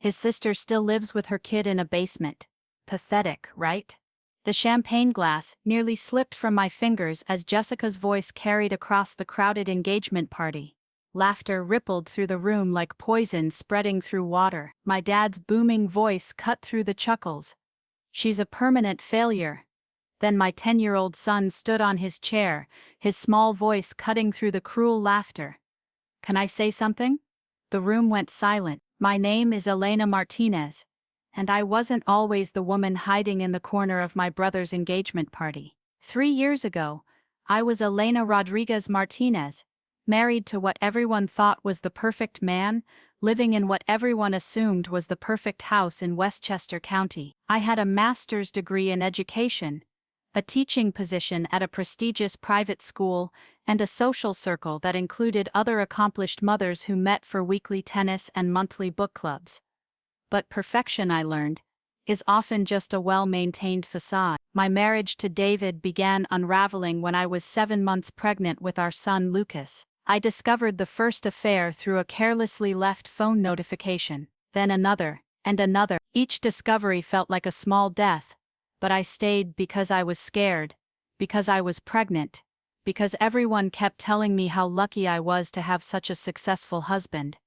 His sister still lives with her kid in a basement. Pathetic, right? The champagne glass nearly slipped from my fingers as Jessica's voice carried across the crowded engagement party. Laughter rippled through the room like poison spreading through water. My dad's booming voice cut through the chuckles. "She's a permanent failure." Then my 10-year-old son stood on his chair, his small voice cutting through the cruel laughter. "Can I say something?" The room went silent. "My name is Elena Martinez. And I wasn't always the woman hiding in the corner of my brother's engagement party. 3 years ago, I was Elena Rodriguez Martinez, married to what everyone thought was the perfect man, living in what everyone assumed was the perfect house in Westchester County. I had a master's degree in education, a teaching position at a prestigious private school, and a social circle that included other accomplished mothers who met for weekly tennis and monthly book clubs. But perfection, I learned, is often just a well-maintained facade. My marriage to David began unraveling when I was 7 months pregnant with our son Lucas. I discovered the first affair through a carelessly left phone notification, then another, and another. Each discovery felt like a small death, but I stayed because I was scared, because I was pregnant, because everyone kept telling me how lucky I was to have such a successful husband.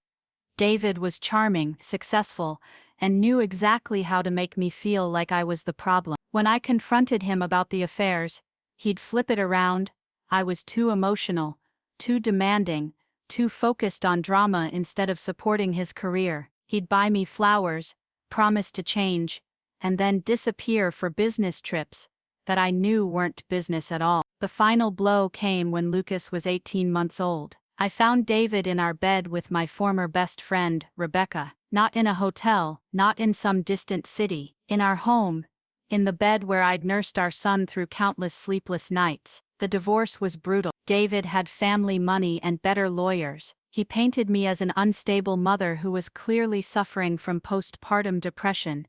David was charming, successful, and knew exactly how to make me feel like I was the problem. When I confronted him about the affairs, he'd flip it around. I was too emotional, too demanding, too focused on drama instead of supporting his career. He'd buy me flowers, promise to change, and then disappear for business trips that I knew weren't business at all. The final blow came when Lucas was 18 months old. I found David in our bed with my former best friend, Rebecca. Not in a hotel, not in some distant city, in our home, in the bed where I'd nursed our son through countless sleepless nights. The divorce was brutal. David had family money and better lawyers. He painted me as an unstable mother who was clearly suffering from postpartum depression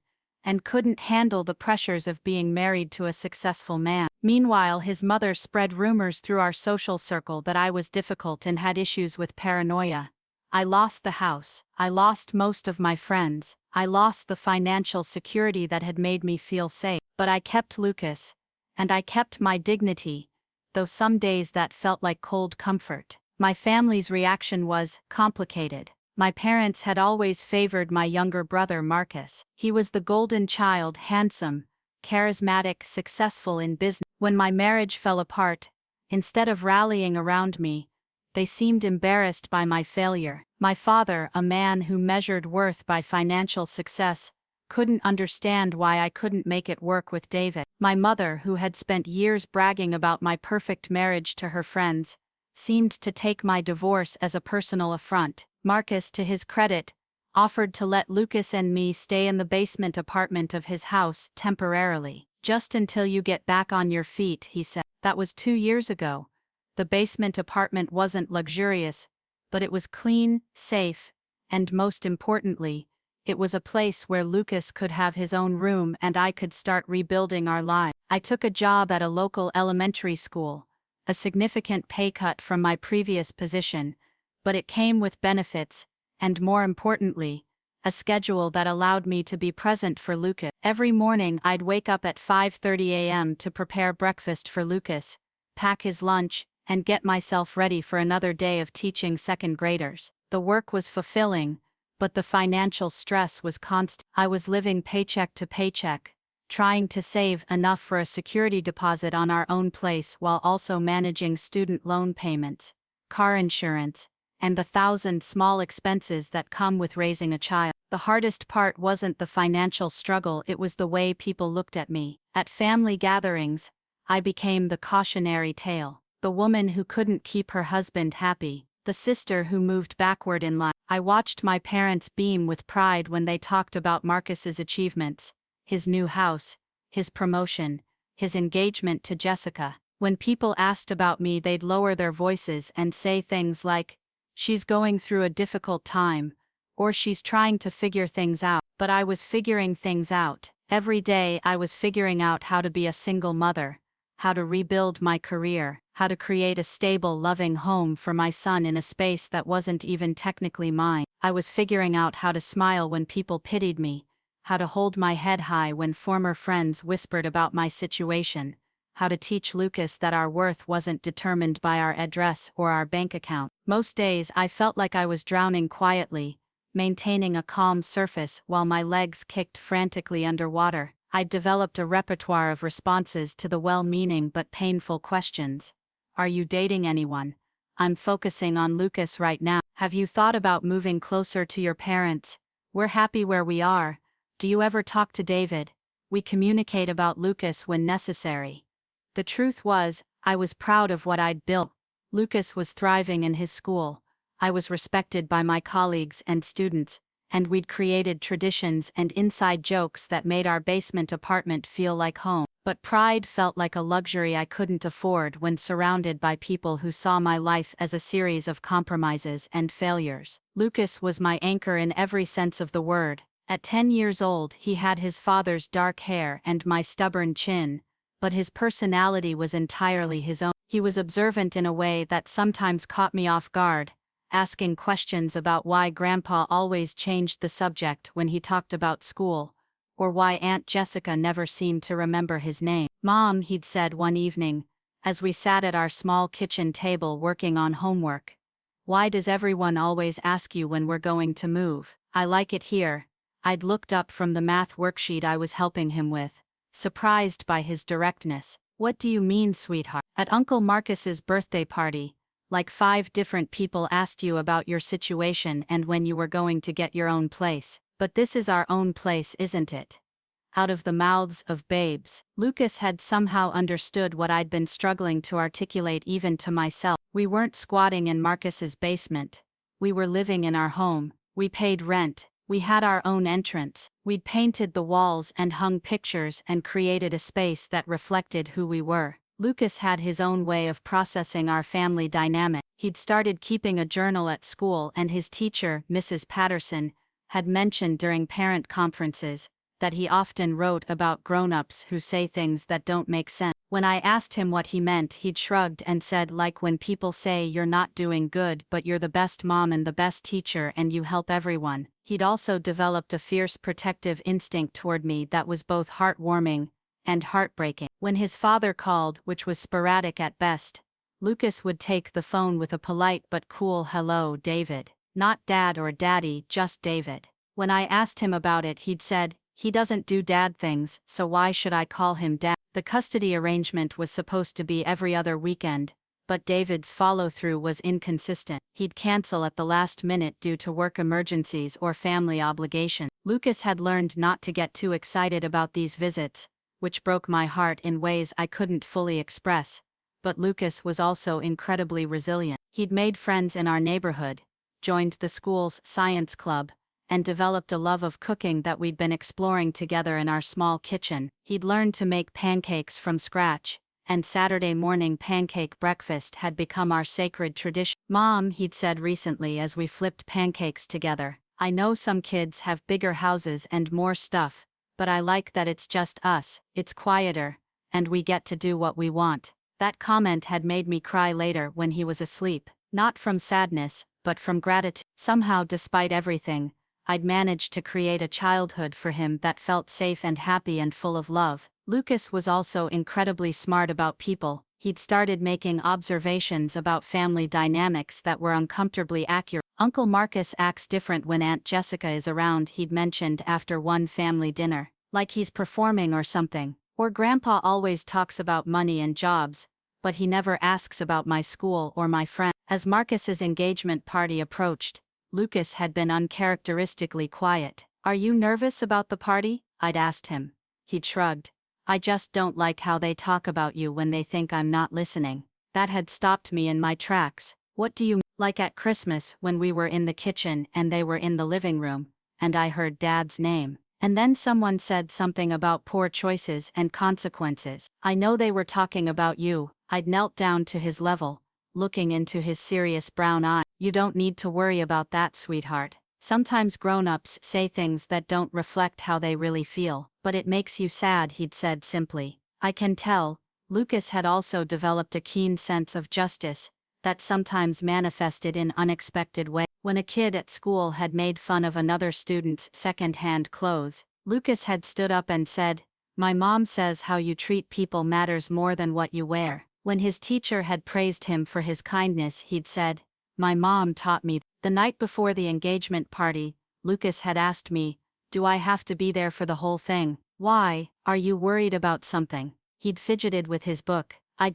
and couldn't handle the pressures of being married to a successful man. Meanwhile, his mother spread rumors through our social circle that I was difficult and had issues with paranoia. I lost the house, I lost most of my friends, I lost the financial security that had made me feel safe. But I kept Lucas, and I kept my dignity, though some days that felt like cold comfort. My family's reaction was complicated. My parents had always favored my younger brother Marcus. He was the golden child, handsome, charismatic, successful in business. When my marriage fell apart, instead of rallying around me, they seemed embarrassed by my failure. My father, a man who measured worth by financial success, couldn't understand why I couldn't make it work with David. My mother, who had spent years bragging about my perfect marriage to her friends, seemed to take my divorce as a personal affront. Marcus, to his credit, offered to let Lucas and me stay in the basement apartment of his house temporarily. "Just until you get back on your feet," he said. That was 2 years ago. The basement apartment wasn't luxurious, but it was clean, safe, and most importantly, it was a place where Lucas could have his own room and I could start rebuilding our lives. I took a job at a local elementary school, a significant pay cut from my previous position, but it came with benefits, and more importantly, a schedule that allowed me to be present for Lucas. Every morning I'd wake up at 5:30 a.m. to prepare breakfast for Lucas, pack his lunch, and get myself ready for another day of teaching second graders. The work was fulfilling, but the financial stress was constant. I was living paycheck to paycheck, trying to save enough for a security deposit on our own place while also managing student loan payments, car insurance, and the 1,000 small expenses that come with raising a child. The hardest part wasn't the financial struggle, it was the way people looked at me. At family gatherings, I became the cautionary tale, the woman who couldn't keep her husband happy, the sister who moved backward in life. I watched my parents beam with pride when they talked about Marcus's achievements, his new house, his promotion, his engagement to Jessica. When people asked about me, they'd lower their voices and say things like, "She's going through a difficult time," or "She's trying to figure things out." But I was figuring things out. Every day I was figuring out how to be a single mother, how to rebuild my career, how to create a stable, loving home for my son in a space that wasn't even technically mine. I was figuring out how to smile when people pitied me, how to hold my head high when former friends whispered about my situation, how to teach Lucas that our worth wasn't determined by our address or our bank account. Most days I felt like I was drowning quietly, maintaining a calm surface while my legs kicked frantically underwater. I'd developed a repertoire of responses to the well-meaning but painful questions. Are you dating anyone? I'm focusing on Lucas right now. Have you thought about moving closer to your parents? We're happy where we are. Do you ever talk to David? We communicate about Lucas when necessary. The truth was, I was proud of what I'd built. Lucas was thriving in his school. I was respected by my colleagues and students, and we'd created traditions and inside jokes that made our basement apartment feel like home. But pride felt like a luxury I couldn't afford when surrounded by people who saw my life as a series of compromises and failures. Lucas was my anchor in every sense of the word. At 10 years old, he had his father's dark hair and my stubborn chin, but his personality was entirely his own. He was observant in a way that sometimes caught me off guard, asking questions about why Grandpa always changed the subject when he talked about school, or why Aunt Jessica never seemed to remember his name. "Mom," he'd said one evening, as we sat at our small kitchen table working on homework, "why does everyone always ask you when we're going to move? I like it here." I'd looked up from the math worksheet I was helping him with, surprised by his directness. "What do you mean, sweetheart?" "At Uncle Marcus's birthday party, like 5 different people asked you about your situation and when you were going to get your own place. But this is our own place, isn't it?" Out of the mouths of babes. Lucas had somehow understood what I'd been struggling to articulate even to myself. We weren't squatting in Marcus's basement. We were living in our home. We paid rent. We had our own entrance. We'd painted the walls and hung pictures and created a space that reflected who we were. Lucas had his own way of processing our family dynamic. He'd started keeping a journal at school, and his teacher, Mrs. Patterson, had mentioned during parent conferences that he often wrote about grown-ups who say things that don't make sense. When I asked him what he meant, he'd shrugged and said, like when people say you're not doing good but you're the best mom and the best teacher and you help everyone. He'd also developed a fierce protective instinct toward me that was both heartwarming and heartbreaking. When his father called, which was sporadic at best, Lucas would take the phone with a polite but cool "Hello, David." Not Dad or Daddy, just David. When I asked him about it, he'd said, "He doesn't do dad things, so why should I call him Dad?" The custody arrangement was supposed to be every other weekend, but David's follow-through was inconsistent. He'd cancel at the last minute due to work emergencies or family obligations. Lucas had learned not to get too excited about these visits, which broke my heart in ways I couldn't fully express. But Lucas was also incredibly resilient. He'd made friends in our neighborhood, joined the school's science club, and developed a love of cooking that we'd been exploring together in our small kitchen. He'd learned to make pancakes from scratch, and Saturday morning pancake breakfast had become our sacred tradition. "Mom," he'd said recently as we flipped pancakes together, "I know some kids have bigger houses and more stuff, but I like that it's just us, it's quieter, and we get to do what we want." That comment had made me cry later when he was asleep, not from sadness, but from gratitude. Somehow, despite everything, I'd managed to create a childhood for him that felt safe and happy and full of love. Lucas was also incredibly smart about people. He'd started making observations about family dynamics that were uncomfortably accurate. "Uncle Marcus acts different when Aunt Jessica is around," he'd mentioned after one family dinner. "Like he's performing or something. Or Grandpa always talks about money and jobs, but he never asks about my school or my friends." As Marcus's engagement party approached, Lucas had been uncharacteristically quiet. "Are you nervous about the party?" I'd asked him. He'd shrugged. "I just don't like how they talk about you when they think I'm not listening." That had stopped me in my tracks. "What do you mean?" "Like at Christmas when we were in the kitchen and they were in the living room, and I heard Dad's name. And then someone said something about poor choices and consequences. I know they were talking about you." I'd knelt down to his level, looking into his serious brown eyes. "You don't need to worry about that, sweetheart. Sometimes grown-ups say things that don't reflect how they really feel, but it makes you sad," he'd said simply. "I can tell," Lucas had also developed a keen sense of justice that sometimes manifested in unexpected ways. When a kid at school had made fun of another student's second-hand clothes, Lucas had stood up and said, "My mom says how you treat people matters more than what you wear." When his teacher had praised him for his kindness, he'd said, "My mom taught me." The night before the engagement party, Lucas had asked me, "Do I have to be there for the whole thing? Why, are you worried about something?" He'd fidgeted with his book. I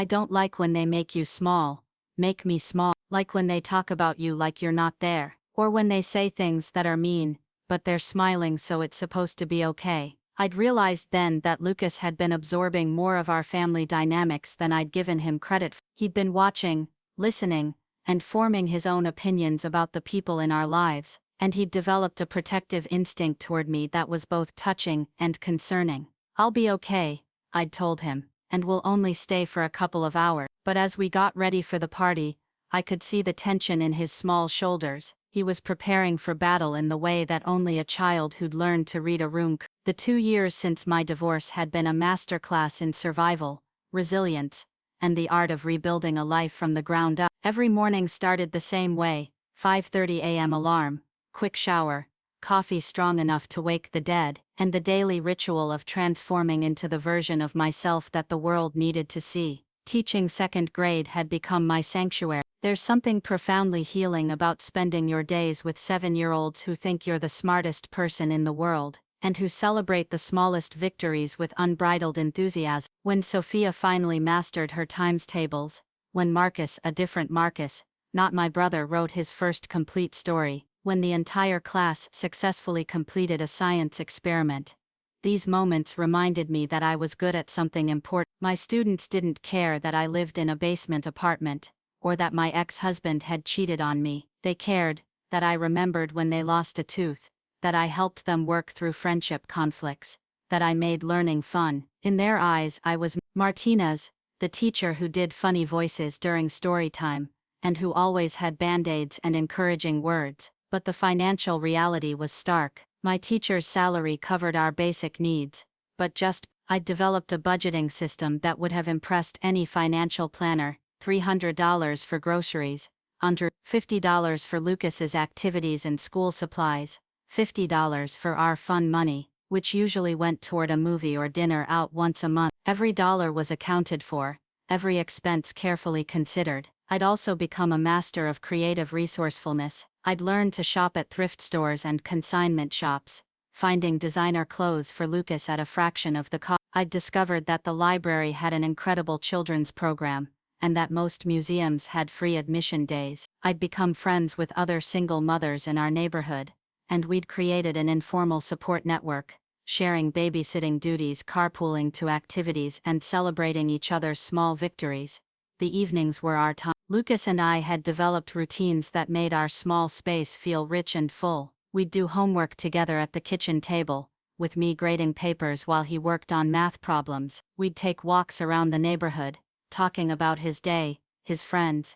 don't like when they make you small. Make me small. Like when they talk about you like you're not there. Or when they say things that are mean, but they're smiling so it's supposed to be okay. I'd realized then that Lucas had been absorbing more of our family dynamics than I'd given him credit for. He'd been watching, listening, and forming his own opinions about the people in our lives, and he'd developed a protective instinct toward me that was both touching and concerning. "I'll be okay," I'd told him, "and we'll only stay for a couple of hours." But as we got ready for the party, I could see the tension in his small shoulders. He was preparing for battle in the way that only a child who'd learned to read a room could. The 2 years since my divorce had been a masterclass in survival, resilience, and the art of rebuilding a life from the ground up. Every morning started the same way: 5:30 a.m. alarm, quick shower, coffee strong enough to wake the dead, and the daily ritual of transforming into the version of myself that the world needed to see. Teaching second grade had become my sanctuary. There's something profoundly healing about spending your days with 7-year-olds who think you're the smartest person in the world, and who celebrate the smallest victories with unbridled enthusiasm. When Sophia finally mastered her times tables, when Marcus, a different Marcus, not my brother, wrote his first complete story, when the entire class successfully completed a science experiment. These moments reminded me that I was good at something important. My students didn't care that I lived in a basement apartment, or that my ex-husband had cheated on me. They cared that I remembered when they lost a tooth, that I helped them work through friendship conflicts, that I made learning fun. In their eyes, I was Martinez, the teacher who did funny voices during story time, and who always had band-aids and encouraging words. But the financial reality was stark. My teacher's salary covered our basic needs, but I'd developed a budgeting system that would have impressed any financial planner: $300 for groceries, under $50 for Lucas's activities and school supplies, $50 for our fun money, which usually went toward a movie or dinner out once a month. Every dollar was accounted for, every expense carefully considered. I'd also become a master of creative resourcefulness. I'd learned to shop at thrift stores and consignment shops, finding designer clothes for Lucas at a fraction of the cost. I'd discovered that the library had an incredible children's program, and that most museums had free admission days. I'd become friends with other single mothers in our neighborhood, and we'd created an informal support network, sharing babysitting duties, carpooling to activities, and celebrating each other's small victories. The evenings were our time. Lucas and I had developed routines that made our small space feel rich and full. We'd do homework together at the kitchen table, with me grading papers while he worked on math problems. We'd take walks around the neighborhood, talking about his day, his friends,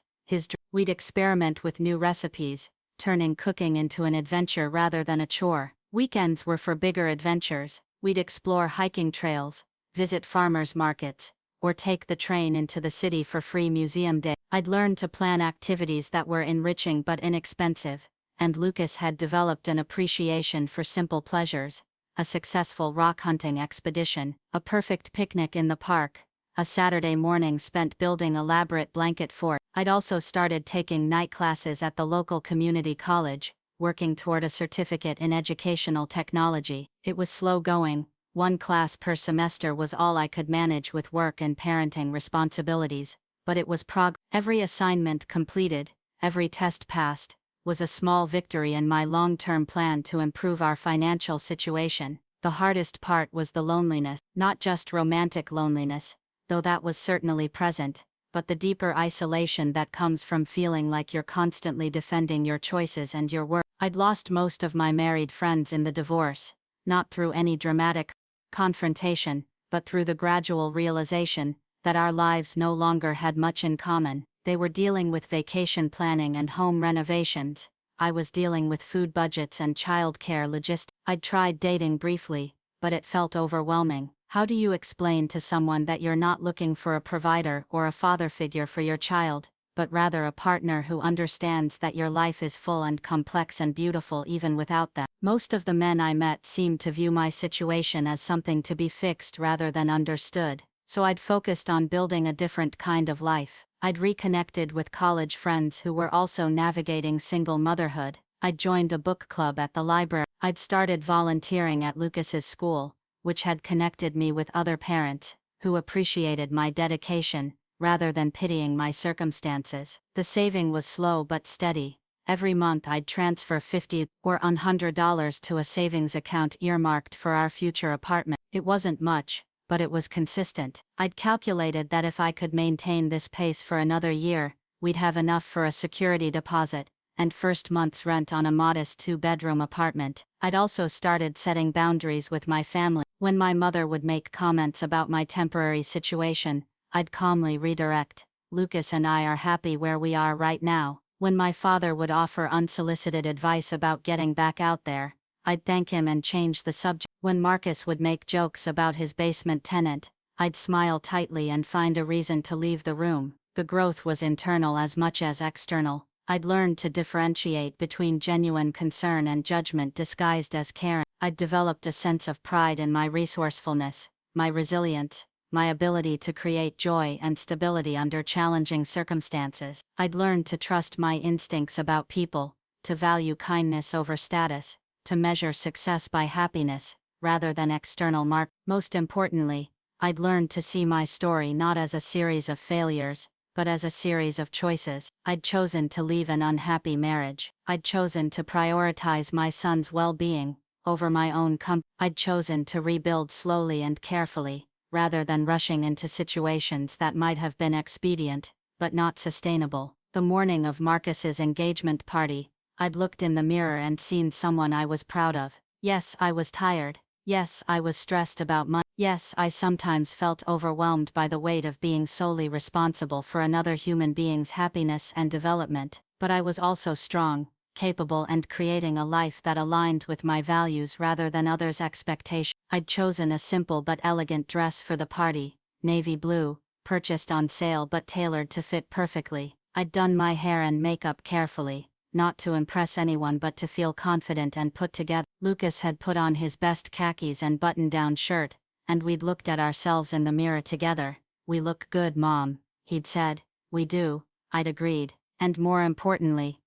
We'd experiment with new recipes, turning cooking into an adventure rather than a chore. Weekends were for bigger adventures. We'd explore hiking trails, visit farmers markets, or take the train into the city for free museum day. I'd learned to plan activities that were enriching but inexpensive, and Lucas had developed an appreciation for simple pleasures: a successful rock hunting expedition, a perfect picnic in the park, a Saturday morning spent building elaborate blanket fort. I'd also started taking night classes at the local community college, working toward a certificate in educational technology. It was slow going. One class per semester was all I could manage with work and parenting responsibilities, but it was Every assignment completed, every test passed, was a small victory in my long-term plan to improve our financial situation. The hardest part was the loneliness, not just romantic loneliness, though that was certainly present, but the deeper isolation that comes from feeling like you're constantly defending your choices and your work. I'd lost most of my married friends in the divorce, not through any dramatic confrontation, but through the gradual realization that our lives no longer had much in common. They were dealing with vacation planning and home renovations. I was dealing with food budgets and childcare logistics. I'd tried dating briefly, but it felt overwhelming. How do you explain to someone that you're not looking for a provider or a father figure for your child, but rather a partner who understands that your life is full and complex and beautiful even without them? Most of the men I met seemed to view my situation as something to be fixed rather than understood, so I'd focused on building a different kind of life. I'd reconnected with college friends who were also navigating single motherhood. I'd joined a book club at the library. I'd started volunteering at Lucas's school, which had connected me with other parents who appreciated my dedication rather than pitying my circumstances. The saving was slow but steady. Every month I'd transfer $50 or $100 to a savings account earmarked for our future apartment. It wasn't much, but it was consistent. I'd calculated that if I could maintain this pace for another year, we'd have enough for a security deposit and first month's rent on a modest 2-bedroom apartment. I'd also started setting boundaries with my family. When my mother would make comments about my temporary situation, I'd calmly redirect, "Lucas and I are happy where we are right now." When my father would offer unsolicited advice about getting back out there, I'd thank him and change the subject. When Marcus would make jokes about his basement tenant, I'd smile tightly and find a reason to leave the room. The growth was internal as much as external. I'd learned to differentiate between genuine concern and judgment disguised as caring. I'd developed a sense of pride in my resourcefulness, my resilience, my ability to create joy and stability under challenging circumstances. I'd learned to trust my instincts about people, to value kindness over status, to measure success by happiness, rather than external mark. Most importantly, I'd learned to see my story not as a series of failures, but as a series of choices. I'd chosen to leave an unhappy marriage. I'd chosen to prioritize my son's well-being over my own comfort. I'd chosen to rebuild slowly and carefully, rather than rushing into situations that might have been expedient, but not sustainable. The morning of Marcus's engagement party, I'd looked in the mirror and seen someone I was proud of. Yes, I was tired. Yes, I was stressed about money. Yes, I sometimes felt overwhelmed by the weight of being solely responsible for another human being's happiness and development. But I was also strong, capable, and creating a life that aligned with my values rather than others' expectations. I'd chosen a simple but elegant dress for the party, navy blue, purchased on sale but tailored to fit perfectly. I'd done my hair and makeup carefully, not to impress anyone but to feel confident and put together. Lucas had put on his best khakis and button-down shirt, and we'd looked at ourselves in the mirror together. "We look good, Mom," he'd said. "We do," I'd agreed. "And more importantly,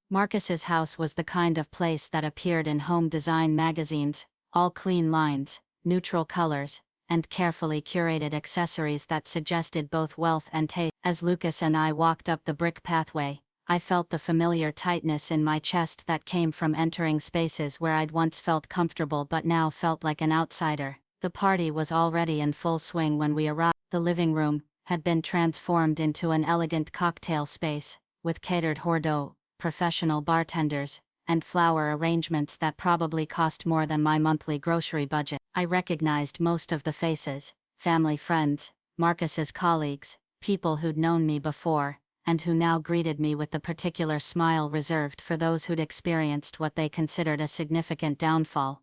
Marcus's house was the kind of place that appeared in home design magazines, all clean lines, neutral colors, and carefully curated accessories that suggested both wealth and taste. As Lucas and I walked up the brick pathway, I felt the familiar tightness in my chest that came from entering spaces where I'd once felt comfortable but now felt like an outsider. The party was already in full swing when we arrived. The living room had been transformed into an elegant cocktail space, with catered hors d'oeuvres, professional bartenders, and flower arrangements that probably cost more than my monthly grocery budget. I recognized most of the faces: family friends, Marcus's colleagues, people who'd known me before, and who now greeted me with the particular smile reserved for those who'd experienced what they considered a significant downfall.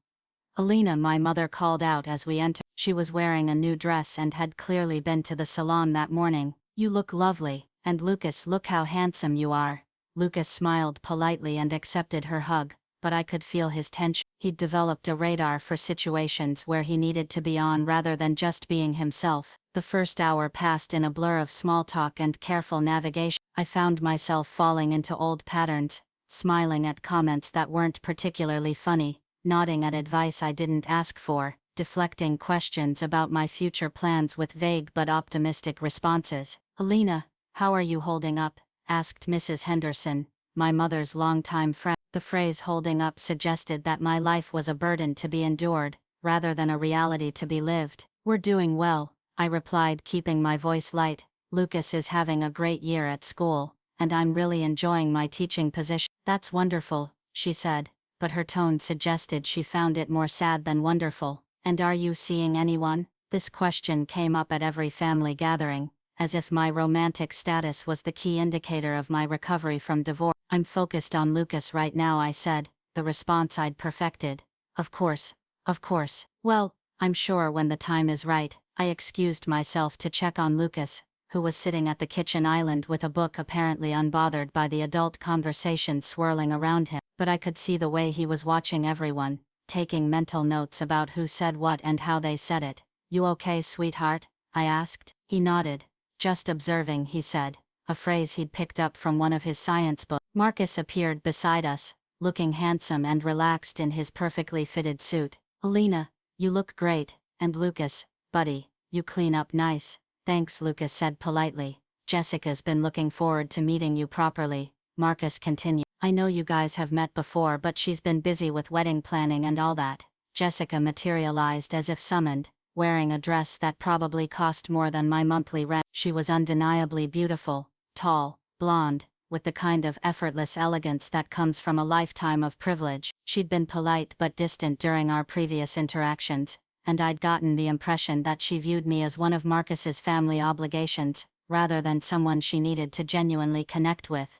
"Alina," my mother called out as we entered. She was wearing a new dress and had clearly been to the salon that morning. "You look lovely, and Lucas, look how handsome you are." Lucas smiled politely and accepted her hug, but I could feel his tension. He'd developed a radar for situations where he needed to be on rather than just being himself. The first hour passed in a blur of small talk and careful navigation. I found myself falling into old patterns, smiling at comments that weren't particularly funny, nodding at advice I didn't ask for, deflecting questions about my future plans with vague but optimistic responses. "Alina, how are you holding up?" asked Mrs. Henderson, my mother's longtime friend. The phrase "holding up" suggested that my life was a burden to be endured, rather than a reality to be lived. "We're doing well," I replied, keeping my voice light. "Lucas is having a great year at school, and I'm really enjoying my teaching position." "That's wonderful," she said, but her tone suggested she found it more sad than wonderful. "And are you seeing anyone?" This question came up at every family gathering, as if my romantic status was the key indicator of my recovery from divorce. "I'm focused on Lucas right now," I said, the response I'd perfected. Of course. "Well, I'm sure when the time is right. I excused myself to check on Lucas, who was sitting at the kitchen island with a book, apparently unbothered by the adult conversation swirling around him. But I could see the way he was watching everyone, taking mental notes about who said what and how they said it. "You okay, sweetheart?" I asked. He nodded. "Just observing," he said, a phrase he'd picked up from one of his science books. Marcus appeared beside us, looking handsome and relaxed in his perfectly fitted suit. "Alina, you look great, and Lucas, buddy, you clean up nice." "Thanks," Lucas said politely. "Jessica's been looking forward to meeting you properly," Marcus continued. "I know you guys have met before, but she's been busy with wedding planning and all that." Jessica materialized as if summoned, wearing a dress that probably cost more than my monthly rent. She was undeniably beautiful, tall, blonde, with the kind of effortless elegance that comes from a lifetime of privilege. She'd been polite but distant during our previous interactions, and I'd gotten the impression that she viewed me as one of Marcus's family obligations, rather than someone she needed to genuinely connect with.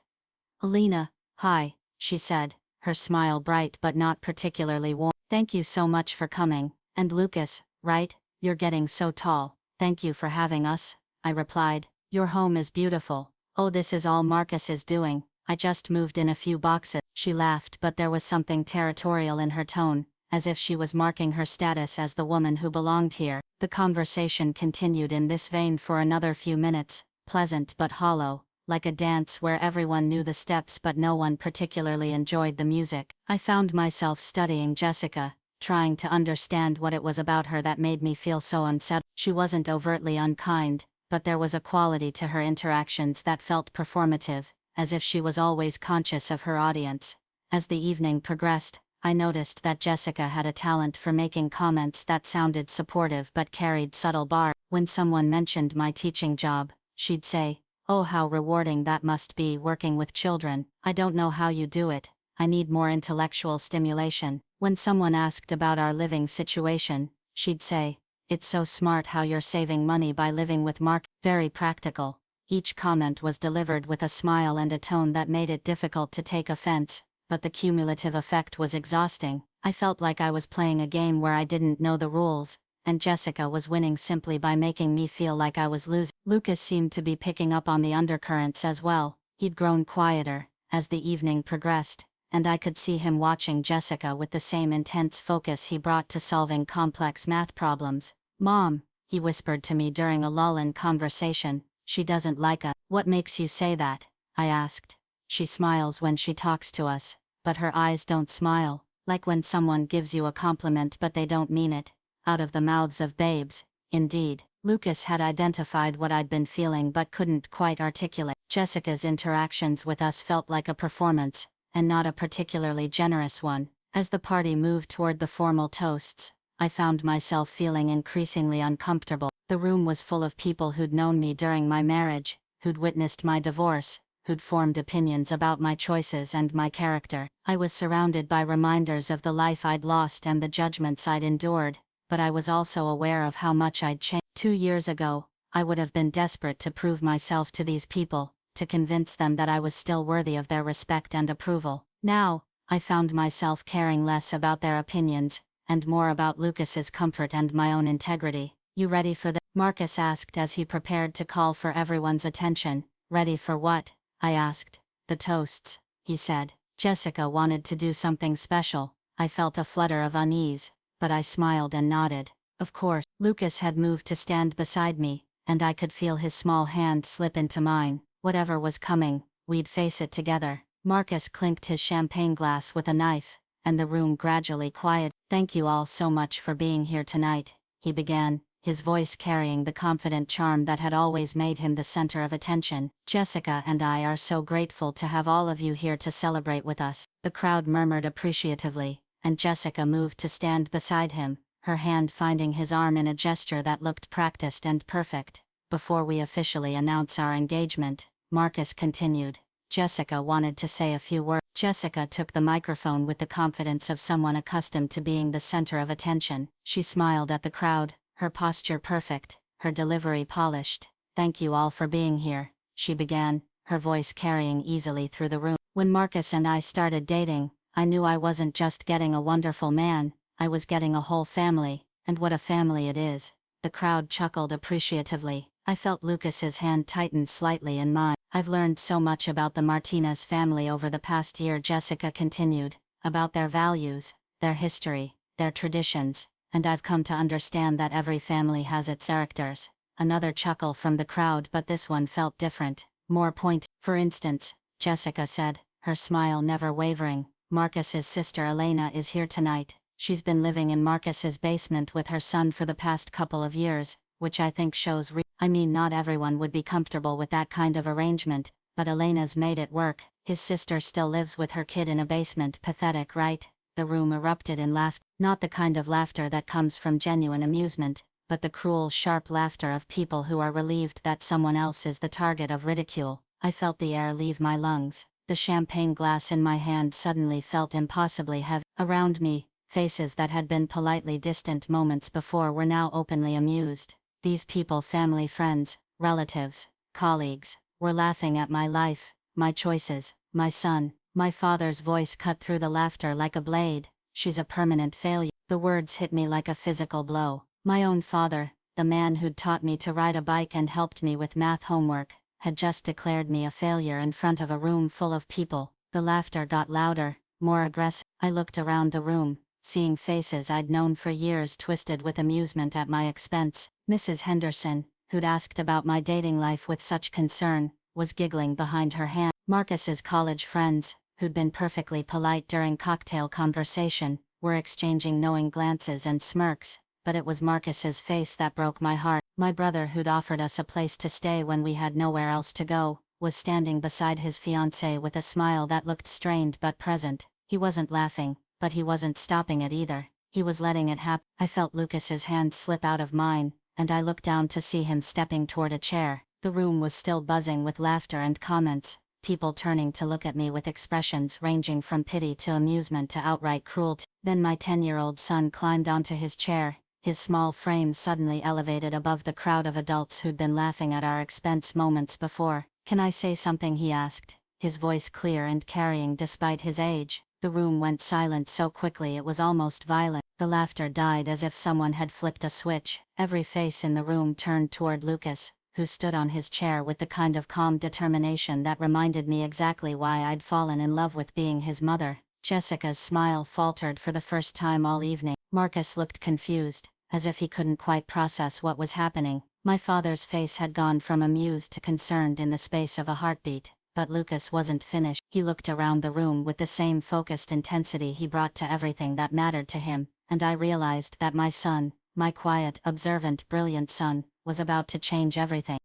"Alina, hi," she said, her smile bright but not particularly warm. "Thank you so much for coming. And Lucas, right? You're getting so tall. Thank you for having us," I replied. "Your home is beautiful." "Oh, this is all Marcus is doing. I just moved in a few boxes." She laughed, but there was something territorial in her tone, as if she was marking her status as the woman who belonged here. The conversation continued in this vein for another few minutes, pleasant but hollow, like a dance where everyone knew the steps but no one particularly enjoyed the music. I found myself studying Jessica, trying to understand what it was about her that made me feel so unsettled. She wasn't overtly unkind, but there was a quality to her interactions that felt performative, as if she was always conscious of her audience. As the evening progressed, I noticed that Jessica had a talent for making comments that sounded supportive but carried subtle bars. When someone mentioned my teaching job, she'd say, "Oh, how rewarding that must be, working with children. I don't know how you do it. I need more intellectual stimulation." When someone asked about our living situation, she'd say, "It's so smart how you're saving money by living with Mark." Very practical. Each comment was delivered with a smile and a tone that made it difficult to take offense, but the cumulative effect was exhausting. I felt like I was playing a game where I didn't know the rules, and Jessica was winning simply by making me feel like I was losing. Lucas seemed to be picking up on the undercurrents as well. He'd grown quieter as the evening progressed, and I could see him watching Jessica with the same intense focus he brought to solving complex math problems. "Mom," he whispered to me during a lull in conversation, "she doesn't like us." "What makes you say that?" I asked. "She smiles when she talks to us, but her eyes don't smile, like when someone gives you a compliment but they don't mean it." Out of the mouths of babes, indeed. Lucas had identified what I'd been feeling but couldn't quite articulate. Jessica's interactions with us felt like a performance, and not a particularly generous one. As the party moved toward the formal toasts, I found myself feeling increasingly uncomfortable. The room was full of people who'd known me during my marriage, who'd witnessed my divorce, who'd formed opinions about my choices and my character. I was surrounded by reminders of the life I'd lost and the judgments I'd endured, but I was also aware of how much I'd changed. 2 years ago, I would have been desperate to prove myself to these people, to convince them that I was still worthy of their respect and approval. Now, I found myself caring less about their opinions, and more about Lucas's comfort and my own integrity. "You ready for this?" Marcus asked as he prepared to call for everyone's attention. "Ready for what?" I asked. "The toasts," he said. Jessica wanted to do something special. I felt a flutter of unease, but I smiled and nodded. Of course. Lucas had moved to stand beside me, and I could feel his small hand slip into mine. Whatever was coming, we'd face it together. Marcus clinked his champagne glass with a knife, and the room gradually quieted. "Thank you all so much for being here tonight," he began, his voice carrying the confident charm that had always made him the center of attention. "Jessica and I are so grateful to have all of you here to celebrate with us." The crowd murmured appreciatively, and Jessica moved to stand beside him, her hand finding his arm in a gesture that looked practiced and perfect. "Before we officially announce our engagement," Marcus continued, "Jessica wanted to say a few words." Jessica took the microphone with the confidence of someone accustomed to being the center of attention. She smiled at the crowd, her posture perfect, her delivery polished. "Thank you all for being here," she began, her voice carrying easily through the room. "When Marcus and I started dating, I knew I wasn't just getting a wonderful man, I was getting a whole family, And what a family it is. The crowd chuckled appreciatively. I felt Lucas's hand tighten slightly in mine. I've learned so much about the Martinez family over the past year, Jessica continued, about their values, their history, their traditions, and I've come to understand that every family has its characters. Another chuckle from the crowd, but this one felt different, more pointed. For instance, Jessica said, her smile never wavering, Marcus's sister Elena is here tonight. She's been living in Marcus's basement with her son for the past couple of years, which I think shows I mean, not everyone would be comfortable with that kind of arrangement, but Elena's made it work. His sister still lives with her kid in a basement. Pathetic, right? The room erupted in laughter. Not the kind of laughter that comes from genuine amusement, but the cruel, sharp laughter of people who are relieved that someone else is the target of ridicule. I felt the air leave my lungs. The champagne glass in my hand suddenly felt impossibly heavy. Around me, faces that had been politely distant moments before were now openly amused. These people, family, friends, relatives, colleagues, were laughing at my life, my choices, my son. My father's voice cut through the laughter like a blade. She's a permanent failure. The words hit me like a physical blow. My own father, the man who'd taught me to ride a bike and helped me with math homework, had just declared me a failure in front of a room full of people. The laughter got louder, more aggressive. I looked around the room, seeing faces I'd known for years twisted with amusement at my expense. Mrs. Henderson, who'd asked about my dating life with such concern, was giggling behind her hand. Marcus's college friends, who'd been perfectly polite during cocktail conversation, were exchanging knowing glances and smirks, but it was Marcus's face that broke my heart. My brother, who'd offered us a place to stay when we had nowhere else to go, was standing beside his fiancée with a smile that looked strained but present. He wasn't laughing, but he wasn't stopping it either. He was letting it happen. I felt Lucas's hand slip out of mine, and I looked down to see him stepping toward a chair. The room was still buzzing with laughter and comments, people turning to look at me with expressions ranging from pity to amusement to outright cruelty. Then my 10-year-old son climbed onto his chair, his small frame suddenly elevated above the crowd of adults who'd been laughing at our expense moments before. "Can I say something?" he asked, his voice clear and carrying despite his age. The room went silent so quickly it was almost violent. The laughter died as if someone had flipped a switch. Every face in the room turned toward Lucas, who stood on his chair with the kind of calm determination that reminded me exactly why I'd fallen in love with being his mother. Jessica's smile faltered for the first time all evening. Marcus looked confused, as if he couldn't quite process what was happening. My father's face had gone from amused to concerned in the space of a heartbeat. But Lucas wasn't finished. He looked around the room with the same focused intensity he brought to everything that mattered to him, and I realized that my son, my quiet, observant, brilliant son, was about to change everything.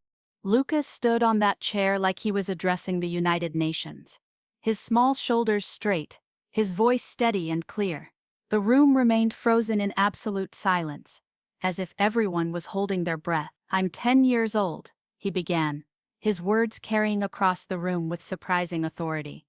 Lucas stood on that chair like he was addressing the United Nations. His small shoulders straight, his voice steady and clear. The room remained frozen in absolute silence, as if everyone was holding their breath. "I'm 10 years old," he began, his words carrying across the room with surprising authority.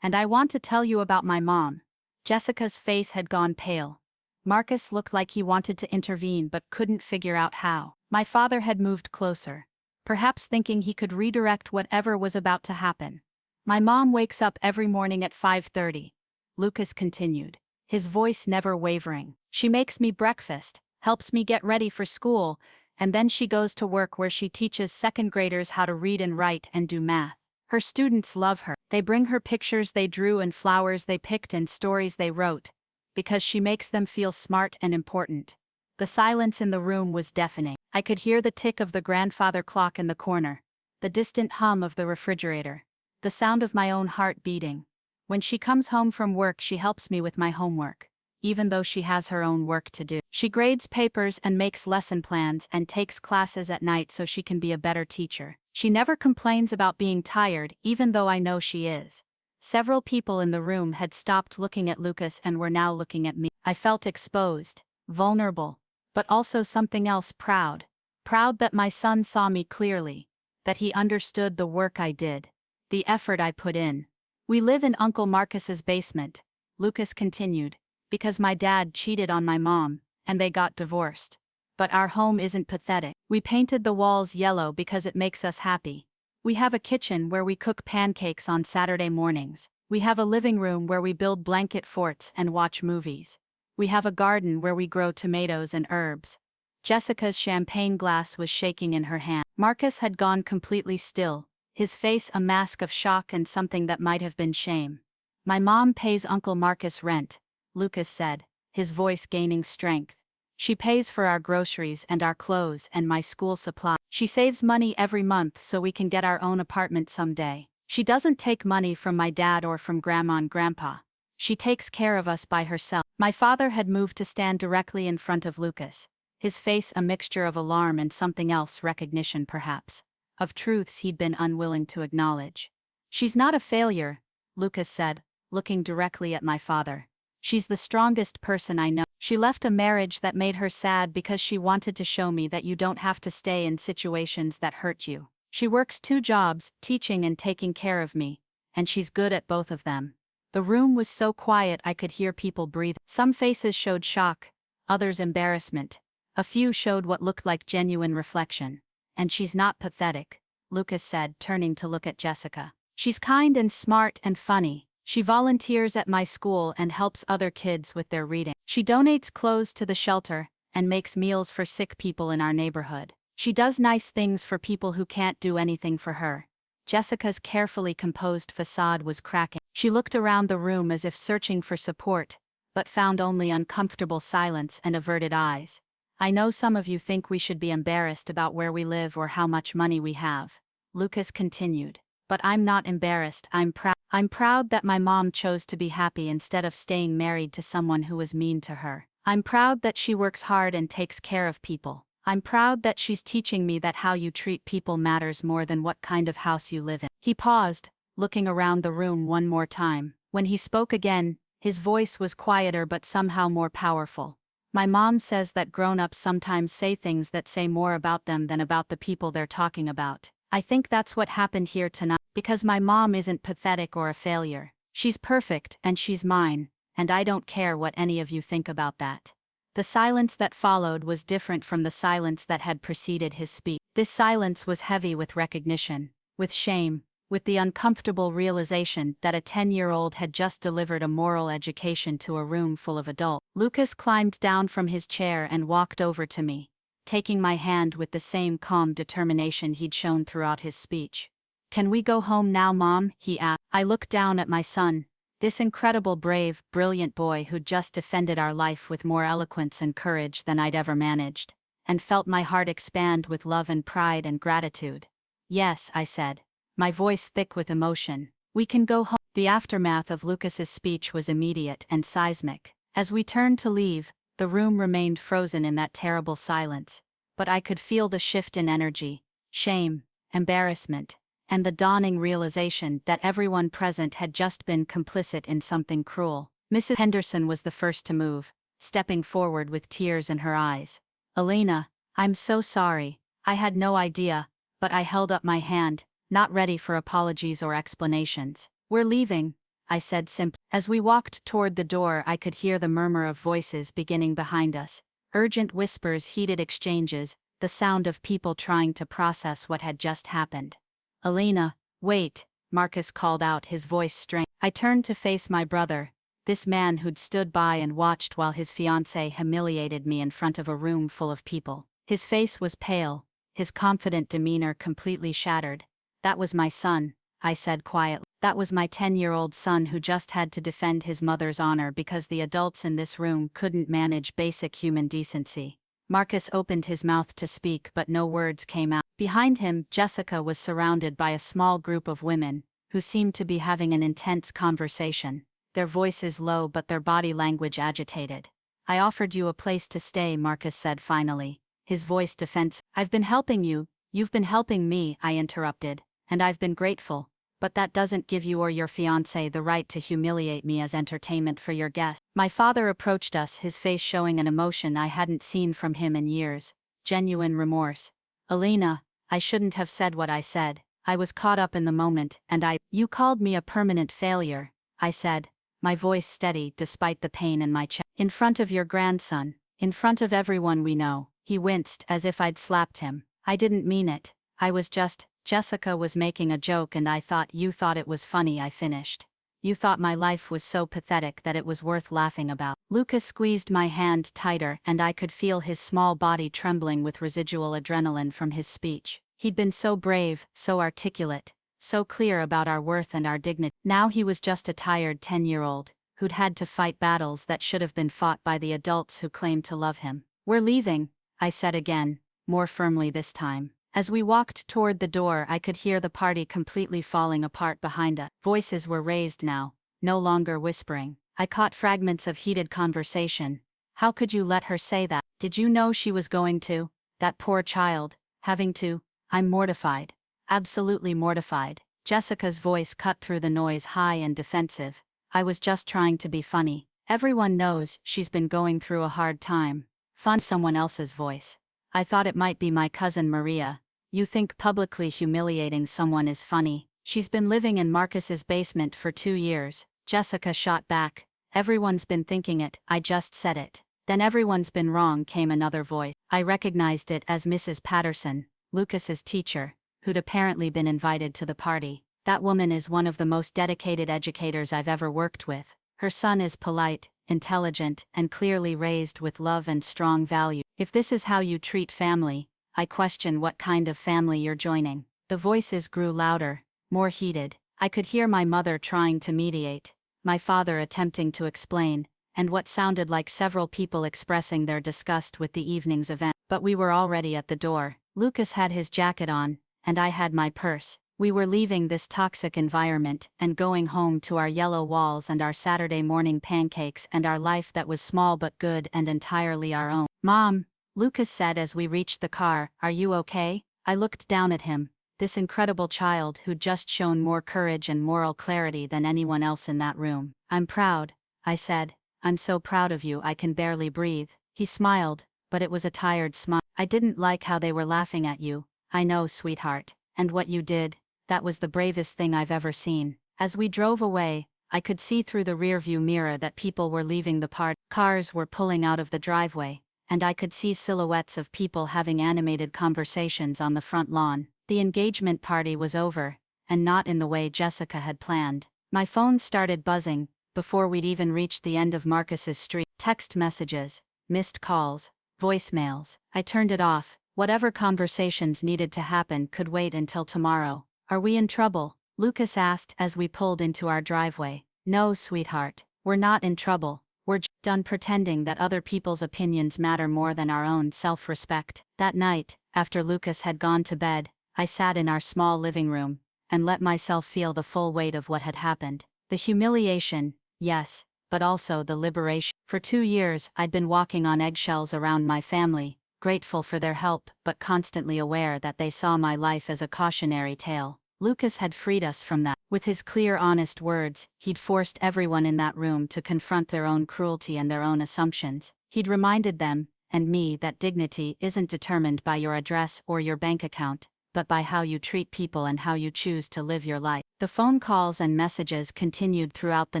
"And I want to tell you about my mom." Jessica's face had gone pale. Marcus looked like he wanted to intervene but couldn't figure out how. My father had moved closer, perhaps thinking he could redirect whatever was about to happen. "My mom wakes up every morning at 5:30, Lucas continued, his voice never wavering. "She makes me breakfast, helps me get ready for school, and then she goes to work where she teaches second graders how to read and write and do math. Her students love her. They bring her pictures they drew and flowers they picked and stories they wrote, because she makes them feel smart and important." The silence in the room was deafening. I could hear the tick of the grandfather clock in the corner, the distant hum of the refrigerator, the sound of my own heart beating. "When she comes home from work, she helps me with my homework, even though she has her own work to do. She grades papers and makes lesson plans and takes classes at night so she can be a better teacher. She never complains about being tired, even though I know she is." Several people in the room had stopped looking at Lucas and were now looking at me. I felt exposed, vulnerable, but also something else, proud. Proud that my son saw me clearly, that he understood the work I did, the effort I put in. "We live in Uncle Marcus's basement," Lucas continued, "because my dad cheated on my mom, and they got divorced. But our home isn't pathetic. We painted the walls yellow because it makes us happy. We have a kitchen where we cook pancakes on Saturday mornings. We have a living room where we build blanket forts and watch movies. We have a garden where we grow tomatoes and herbs. Jessica's champagne glass was shaking in her hand. Marcus had gone completely still, his face a mask of shock and something that might have been shame. My mom pays Uncle Marcus rent, Lucas said, his voice gaining strength. She pays for our groceries and our clothes and my school supply. She saves money every month so we can get our own apartment someday. She doesn't take money from my dad or from Grandma and Grandpa. She takes care of us by herself. My father had moved to stand directly in front of Lucas, his face a mixture of alarm and something else, recognition perhaps, of truths he'd been unwilling to acknowledge. She's not a failure, Lucas said, looking directly at my father. She's the strongest person I know. She left a marriage that made her sad because she wanted to show me that you don't have to stay in situations that hurt you. She works 2 jobs, teaching and taking care of me, and she's good at both of them. The room was so quiet I could hear people breathe. Some faces showed shock, others embarrassment. A few showed what looked like genuine reflection. And she's not pathetic, Lucas said, turning to look at Jessica. She's kind and smart and funny. She volunteers at my school and helps other kids with their reading. She donates clothes to the shelter and makes meals for sick people in our neighborhood. She does nice things for people who can't do anything for her. Jessica's carefully composed facade was cracking. She looked around the room as if searching for support, but found only uncomfortable silence and averted eyes. I know some of you think we should be embarrassed about where we live or how much money we have, Lucas continued. But I'm not embarrassed, I'm proud. I'm proud that my mom chose to be happy instead of staying married to someone who was mean to her. I'm proud that she works hard and takes care of people. I'm proud that she's teaching me that how you treat people matters more than what kind of house you live in. He paused, looking around the room one more time. When he spoke again, his voice was quieter but somehow more powerful. My mom says that grown-ups sometimes say things that say more about them than about the people they're talking about. I think that's what happened here tonight, because my mom isn't pathetic or a failure. She's perfect and she's mine, and I don't care what any of you think about that. The silence that followed was different from the silence that had preceded his speech. This silence was heavy with recognition, with shame, with the uncomfortable realization that a 10-year-old had just delivered a moral education to a room full of adults. Lucas climbed down from his chair and walked over to me, taking my hand with the same calm determination he'd shown throughout his speech. "Can we go home now, Mom?" he asked. I looked down at my son, this incredible, brave, brilliant boy who'd just defended our life with more eloquence and courage than I'd ever managed, and felt my heart expand with love and pride and gratitude. "Yes," I said, my voice thick with emotion. "We can go home." The aftermath of Lucas's speech was immediate and seismic. As we turned to leave, the room remained frozen in that terrible silence, but I could feel the shift in energy, shame, embarrassment, and the dawning realization that everyone present had just been complicit in something cruel. Mrs. Henderson was the first to move, stepping forward with tears in her eyes. "Elena, I'm so sorry. I had no idea," but I held up my hand, not ready for apologies or explanations. "We're leaving," I said simply. As we walked toward the door, I could hear the murmur of voices beginning behind us. Urgent whispers, heated exchanges, the sound of people trying to process what had just happened. "Elena, wait," Marcus called out, his voice strained. I turned to face my brother, this man who'd stood by and watched while his fiancée humiliated me in front of a room full of people. His face was pale, his confident demeanor completely shattered. "That was my son," I said quietly. "That was my 10-year-old son who just had to defend his mother's honor because the adults in this room couldn't manage basic human decency." Marcus opened his mouth to speak, but no words came out. Behind him, Jessica was surrounded by a small group of women, who seemed to be having an intense conversation, their voices low but their body language agitated. "I offered you a place to stay," Marcus said finally, his voice defensive. "I've been helping you, you've been helping me," I interrupted, "and I've been grateful. But that doesn't give you or your fiancé the right to humiliate me as entertainment for your guests." My father approached us, his face showing an emotion I hadn't seen from him in years, genuine remorse. "Elena, I shouldn't have said what I said. I was caught up in the moment, and You called me a permanent failure," I said, my voice steady despite the pain in my chest. "In front of your grandson, in front of everyone we know." He winced as if I'd slapped him. "I didn't mean it. I was just, Jessica was making a joke and I thought you thought it was funny," I finished. You thought my life was so pathetic that it was worth laughing about. Lucas squeezed my hand tighter and I could feel his small body trembling with residual adrenaline from his speech. He'd been so brave, so articulate, so clear about our worth and our dignity. Now he was just a tired 10-year-old, who'd had to fight battles that should have been fought by the adults who claimed to love him. We're leaving, I said again, more firmly this time. As we walked toward the door, I could hear the party completely falling apart behind us. Voices were raised now, no longer whispering. I caught fragments of heated conversation. How could you let her say that? Did you know she was going to? That poor child, having to? I'm mortified. Absolutely mortified. Jessica's voice cut through the noise, high and defensive. I was just trying to be funny. Everyone knows she's been going through a hard time. Fun. Someone else's voice. I thought it might be my cousin Maria. You think publicly humiliating someone is funny? She's been living in Marcus's basement for 2 years. Jessica shot back. Everyone's been thinking it, I just said it. Then everyone's been wrong, came another voice. I recognized it as Mrs. Patterson, Lucas's teacher, who'd apparently been invited to the party. That woman is one of the most dedicated educators I've ever worked with. Her son is polite, intelligent, and clearly raised with love and strong values. If this is how you treat family, I question what kind of family you're joining. The voices grew louder, more heated. I could hear my mother trying to mediate, my father attempting to explain, and what sounded like several people expressing their disgust with the evening's event. But we were already at the door. Lucas had his jacket on, and I had my purse. We were leaving this toxic environment and going home to our yellow walls and our Saturday morning pancakes and our life that was small but good and entirely our own. Mom, Lucas said as we reached the car, are you okay? I looked down at him, this incredible child who'd just shown more courage and moral clarity than anyone else in that room. I'm proud, I said. I'm so proud of you I can barely breathe. He smiled, but it was a tired smile. I didn't like how they were laughing at you. I know, sweetheart. And what you did, that was the bravest thing I've ever seen. As we drove away, I could see through the rearview mirror that people were leaving the party. Cars were pulling out of the driveway, and I could see silhouettes of people having animated conversations on the front lawn. The engagement party was over, and not in the way Jessica had planned. My phone started buzzing, before we'd even reached the end of Marcus's street. Text messages, missed calls, voicemails. I turned it off. Whatever conversations needed to happen could wait until tomorrow. Are we in trouble? Lucas asked as we pulled into our driveway. No, sweetheart, we're not in trouble. We're just done pretending that other people's opinions matter more than our own self-respect. That night, after Lucas had gone to bed, I sat in our small living room and let myself feel the full weight of what had happened. The humiliation, yes, but also the liberation. For 2 years, I'd been walking on eggshells around my family, grateful for their help but constantly aware that they saw my life as a cautionary tale. Lucas had freed us from that. With his clear, honest words, he'd forced everyone in that room to confront their own cruelty and their own assumptions. He'd reminded them, and me, that dignity isn't determined by your address or your bank account, but by how you treat people and how you choose to live your life. The phone calls and messages continued throughout the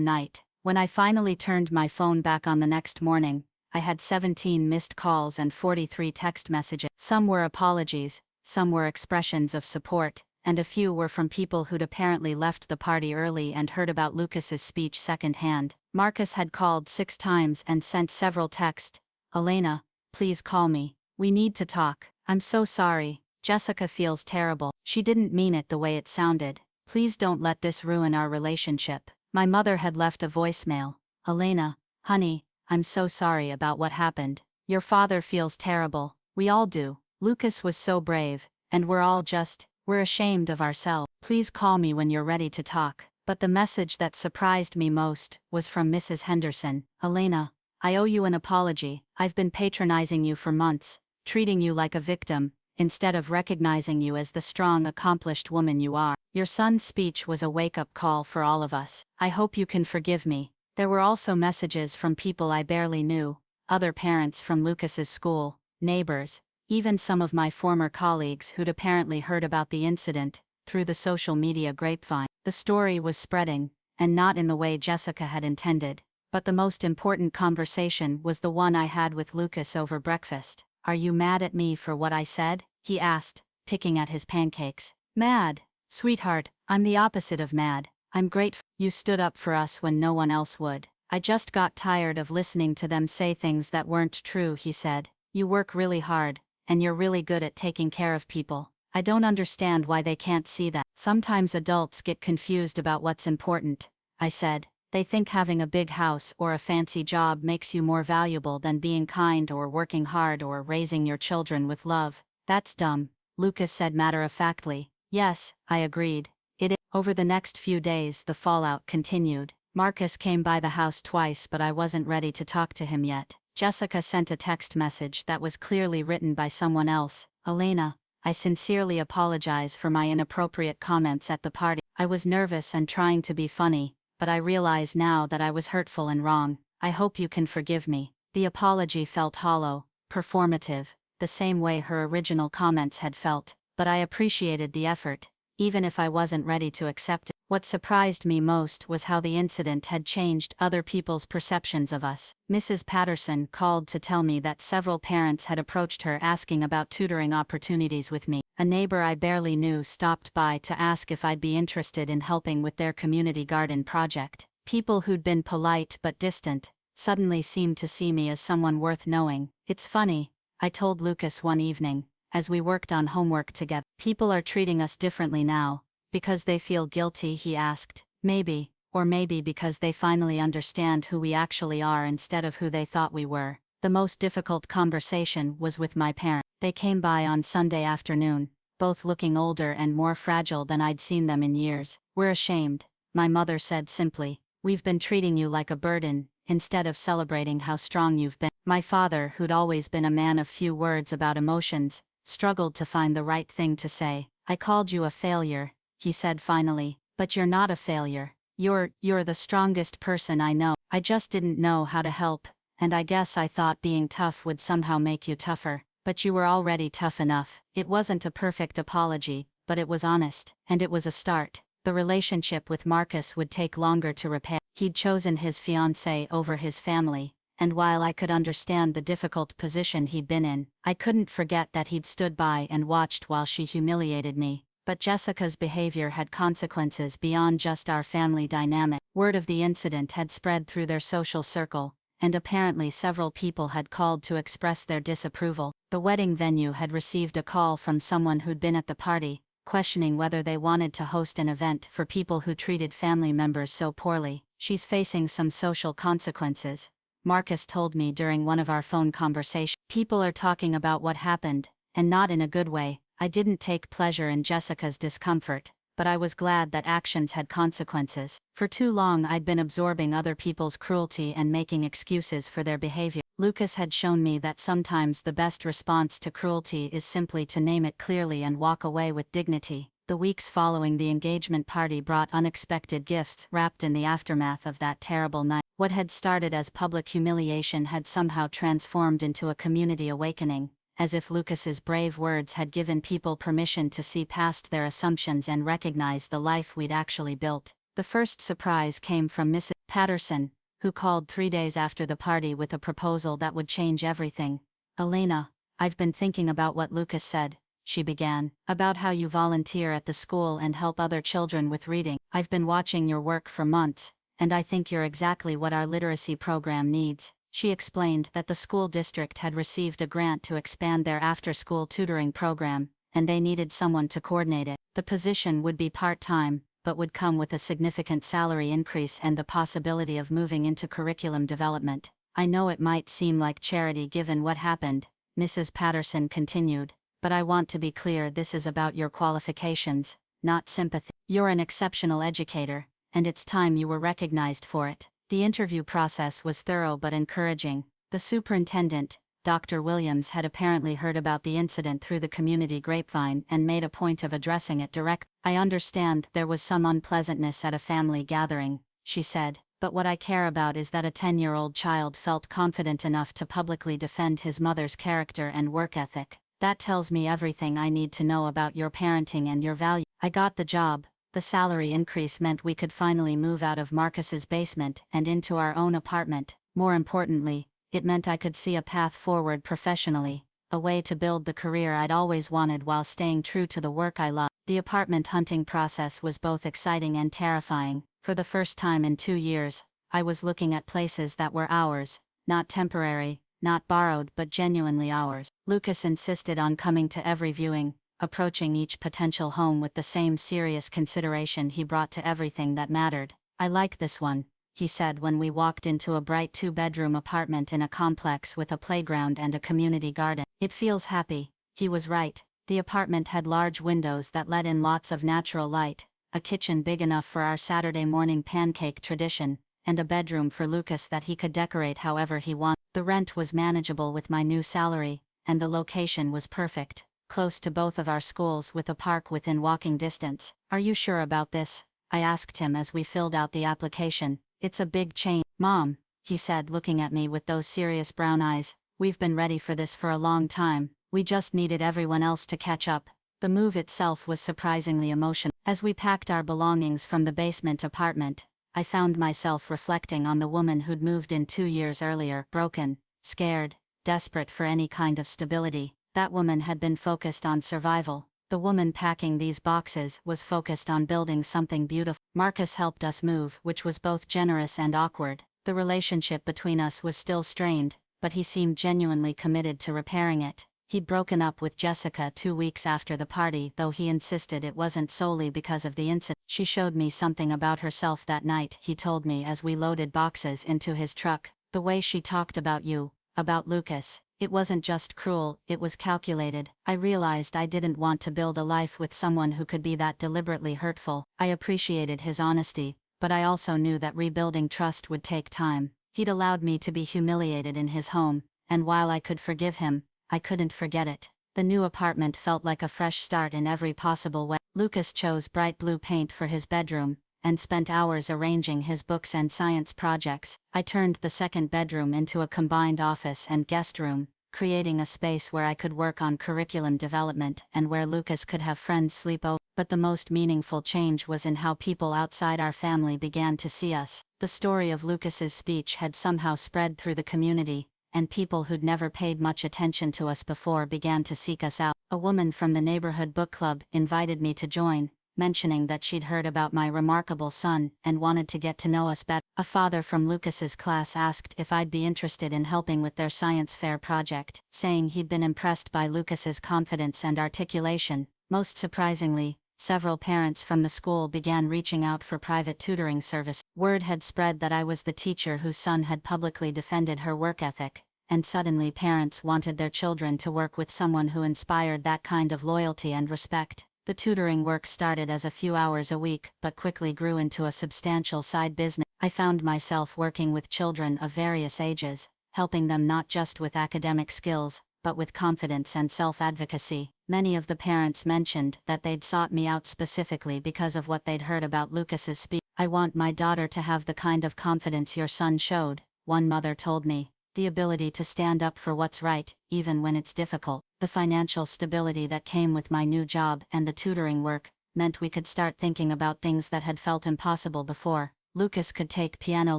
night. When I finally turned my phone back on the next morning, I had 17 missed calls and 43 text messages. Some were apologies, some were expressions of support, and a few were from people who'd apparently left the party early and heard about Lucas's speech secondhand. Marcus had called 6 times and sent several texts. Elena, please call me. We need to talk. I'm so sorry. Jessica feels terrible. She didn't mean it the way it sounded. Please don't let this ruin our relationship. My mother had left a voicemail. Elena, honey, I'm so sorry about what happened. Your father feels terrible. We all do. Lucas was so brave, and we're ashamed of ourselves. Please call me when you're ready to talk. But the message that surprised me most was from Mrs. Henderson. Elena, I owe you an apology. I've been patronizing you for months, treating you like a victim, instead of recognizing you as the strong, accomplished woman you are. Your son's speech was a wake-up call for all of us. I hope you can forgive me. There were also messages from people I barely knew, other parents from Lucas's school, neighbors, even some of my former colleagues who'd apparently heard about the incident through the social media grapevine. The story was spreading, and not in the way Jessica had intended. But the most important conversation was the one I had with Lucas over breakfast. Are you mad at me for what I said? He asked, picking at his pancakes. Mad? Sweetheart, I'm the opposite of mad. I'm grateful you stood up for us when no one else would. I just got tired of listening to them say things that weren't true, he said. You work really hard, and you're really good at taking care of people. I don't understand why they can't see that. Sometimes adults get confused about what's important, I said. They think having a big house or a fancy job makes you more valuable than being kind or working hard or raising your children with love. That's dumb, Lucas said matter-of-factly. Yes, I agreed. It is. Over the next few days the fallout continued. Marcus came by the house twice, but I wasn't ready to talk to him yet. Jessica sent a text message that was clearly written by someone else. Elena, I sincerely apologize for my inappropriate comments at the party. I was nervous and trying to be funny, but I realize now that I was hurtful and wrong. I hope you can forgive me. The apology felt hollow, performative, the same way her original comments had felt, but I appreciated the effort, even if I wasn't ready to accept it. What surprised me most was how the incident had changed other people's perceptions of us. Mrs. Patterson called to tell me that several parents had approached her asking about tutoring opportunities with me. A neighbor I barely knew stopped by to ask if I'd be interested in helping with their community garden project. People who'd been polite but distant suddenly seemed to see me as someone worth knowing. It's funny, I told Lucas one evening, as we worked on homework together. People are treating us differently now. Because they feel guilty, he asked. Maybe, or maybe because they finally understand who we actually are instead of who they thought we were. The most difficult conversation was with my parents. They came by on Sunday afternoon, both looking older and more fragile than I'd seen them in years. We're ashamed, my mother said simply. We've been treating you like a burden, instead of celebrating how strong you've been. My father, who'd always been a man of few words about emotions, struggled to find the right thing to say. I called you a failure, he said finally, but you're not a failure. You're the strongest person I know. I just didn't know how to help, and I guess I thought being tough would somehow make you tougher. But you were already tough enough. It wasn't a perfect apology, but it was honest, and it was a start. The relationship with Marcus would take longer to repair. He'd chosen his fiancée over his family, and while I could understand the difficult position he'd been in, I couldn't forget that he'd stood by and watched while she humiliated me. But Jessica's behavior had consequences beyond just our family dynamic. Word of the incident had spread through their social circle, and apparently several people had called to express their disapproval. The wedding venue had received a call from someone who'd been at the party, questioning whether they wanted to host an event for people who treated family members so poorly. She's facing some social consequences, Marcus told me during one of our phone conversations. People are talking about what happened, and not in a good way. I didn't take pleasure in Jessica's discomfort, but I was glad that actions had consequences. For too long I'd been absorbing other people's cruelty and making excuses for their behavior. Lucas had shown me that sometimes the best response to cruelty is simply to name it clearly and walk away with dignity. The weeks following the engagement party brought unexpected gifts wrapped in the aftermath of that terrible night. What had started as public humiliation had somehow transformed into a community awakening, as if Lucas's brave words had given people permission to see past their assumptions and recognize the life we'd actually built. The first surprise came from Mrs. Patterson, who called 3 days after the party with a proposal that would change everything. Elena, I've been thinking about what Lucas said, she began, about how you volunteer at the school and help other children with reading. I've been watching your work for months, and I think you're exactly what our literacy program needs. She explained that the school district had received a grant to expand their after-school tutoring program, and they needed someone to coordinate it. The position would be part-time, but would come with a significant salary increase and the possibility of moving into curriculum development. I know it might seem like charity given what happened, Mrs. Patterson continued, but I want to be clear, this is about your qualifications, not sympathy. You're an exceptional educator, and it's time you were recognized for it. The interview process was thorough but encouraging. The superintendent, Dr. Williams, had apparently heard about the incident through the community grapevine and made a point of addressing it directly. I understand there was some unpleasantness at a family gathering, she said, but what I care about is that a 10-year-old child felt confident enough to publicly defend his mother's character and work ethic. That tells me everything I need to know about your parenting and your value. I got the job. The salary increase meant we could finally move out of Marcus's basement and into our own apartment. More importantly, it meant I could see a path forward professionally. a way to build the career I'd always wanted while staying true to the work I love. The apartment hunting process was both exciting and terrifying. For the first time in 2 years, I was looking at places that were ours, not temporary, not borrowed but genuinely ours. Lucas insisted on coming to every viewing, approaching each potential home with the same serious consideration he brought to everything that mattered. "I like this one," he said when we walked into a bright 2-bedroom apartment in a complex with a playground and a community garden. "It feels happy." He was right. The apartment had large windows that let in lots of natural light, a kitchen big enough for our Saturday morning pancake tradition, and a bedroom for Lucas that he could decorate however he wanted. The rent was manageable with my new salary, and the location was perfect, close to both of our schools with a park within walking distance. "Are you sure about this?" I asked him as we filled out the application. "It's a big change, Mom," he said, looking at me with those serious brown eyes. "We've been ready for this for a long time. We just needed everyone else to catch up." The move itself was surprisingly emotional. As we packed our belongings from the basement apartment, I found myself reflecting on the woman who'd moved in 2 years earlier, broken, scared, desperate for any kind of stability. That woman had been focused on survival. The woman packing these boxes was focused on building something beautiful. Marcus helped us move, which was both generous and awkward. The relationship between us was still strained, but he seemed genuinely committed to repairing it. He'd broken up with Jessica 2 weeks after the party, though he insisted it wasn't solely because of the incident. "She showed me something about herself that night," he told me as we loaded boxes into his truck. "The way she talked about you, about Lucas, it wasn't just cruel, it was calculated." I realized I didn't want to build a life with someone who could be that deliberately hurtful. I appreciated his honesty, but I also knew that rebuilding trust would take time. He'd allowed me to be humiliated in his home, and while I could forgive him, I couldn't forget it. The new apartment felt like a fresh start in every possible way. Lucas chose bright blue paint for his bedroom, and spent hours arranging his books and science projects. I turned the second bedroom into a combined office and guest room, creating a space where I could work on curriculum development and where Lucas could have friends sleep over. But the most meaningful change was in how people outside our family began to see us. The story of Lucas's speech had somehow spread through the community, and people who'd never paid much attention to us before began to seek us out. A woman from the neighborhood book club invited me to join, mentioning that she'd heard about my remarkable son and wanted to get to know us better. A father from Lucas's class asked if I'd be interested in helping with their science fair project, saying he'd been impressed by Lucas's confidence and articulation. Most surprisingly, several parents from the school began reaching out for private tutoring service. Word had spread that I was the teacher whose son had publicly defended her work ethic, and suddenly parents wanted their children to work with someone who inspired that kind of loyalty and respect. The tutoring work started as a few hours a week but quickly grew into a substantial side business. I found myself working with children of various ages, helping them not just with academic skills, but with confidence and self-advocacy. Many of the parents mentioned that they'd sought me out specifically because of what they'd heard about Lucas's speech. "I want my daughter to have the kind of confidence your son showed," one mother told me. "The ability to stand up for what's right, even when it's difficult." The financial stability that came with my new job and the tutoring work meant we could start thinking about things that had felt impossible before. Lucas could take piano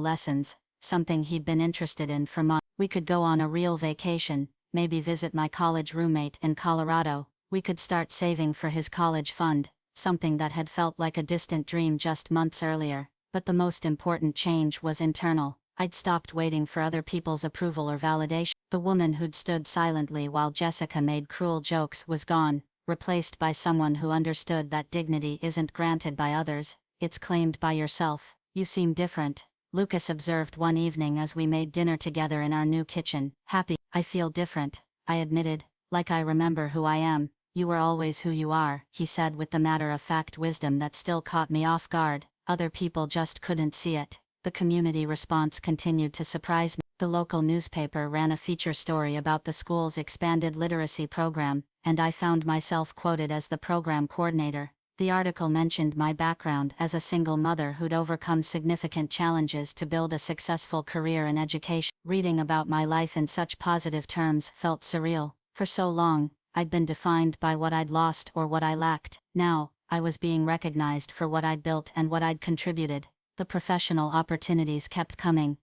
lessons, something he'd been interested in for months. We could go on a real vacation, maybe visit my college roommate in Colorado. We could start saving for his college fund, something that had felt like a distant dream just months earlier. But the most important change was internal. I'd stopped waiting for other people's approval or validation. The woman who'd stood silently while Jessica made cruel jokes was gone, replaced by someone who understood that dignity isn't granted by others, it's claimed by yourself. "You seem different," Lucas observed one evening as we made dinner together in our new kitchen. "Happy." "I feel different," I admitted, "like I remember who I am." "You were always who you are," he said with the matter-of-fact wisdom that still caught me off guard. Other people just couldn't see it. The community response continued to surprise me. The local newspaper ran a feature story about the school's expanded literacy program, and I found myself quoted as the program coordinator. The article mentioned my background as a single mother who'd overcome significant challenges to build a successful career in education. Reading about my life in such positive terms felt surreal. For so long, I'd been defined by what I'd lost or what I lacked. Now, I was being recognized for what I'd built and what I'd contributed. The professional opportunities kept coming.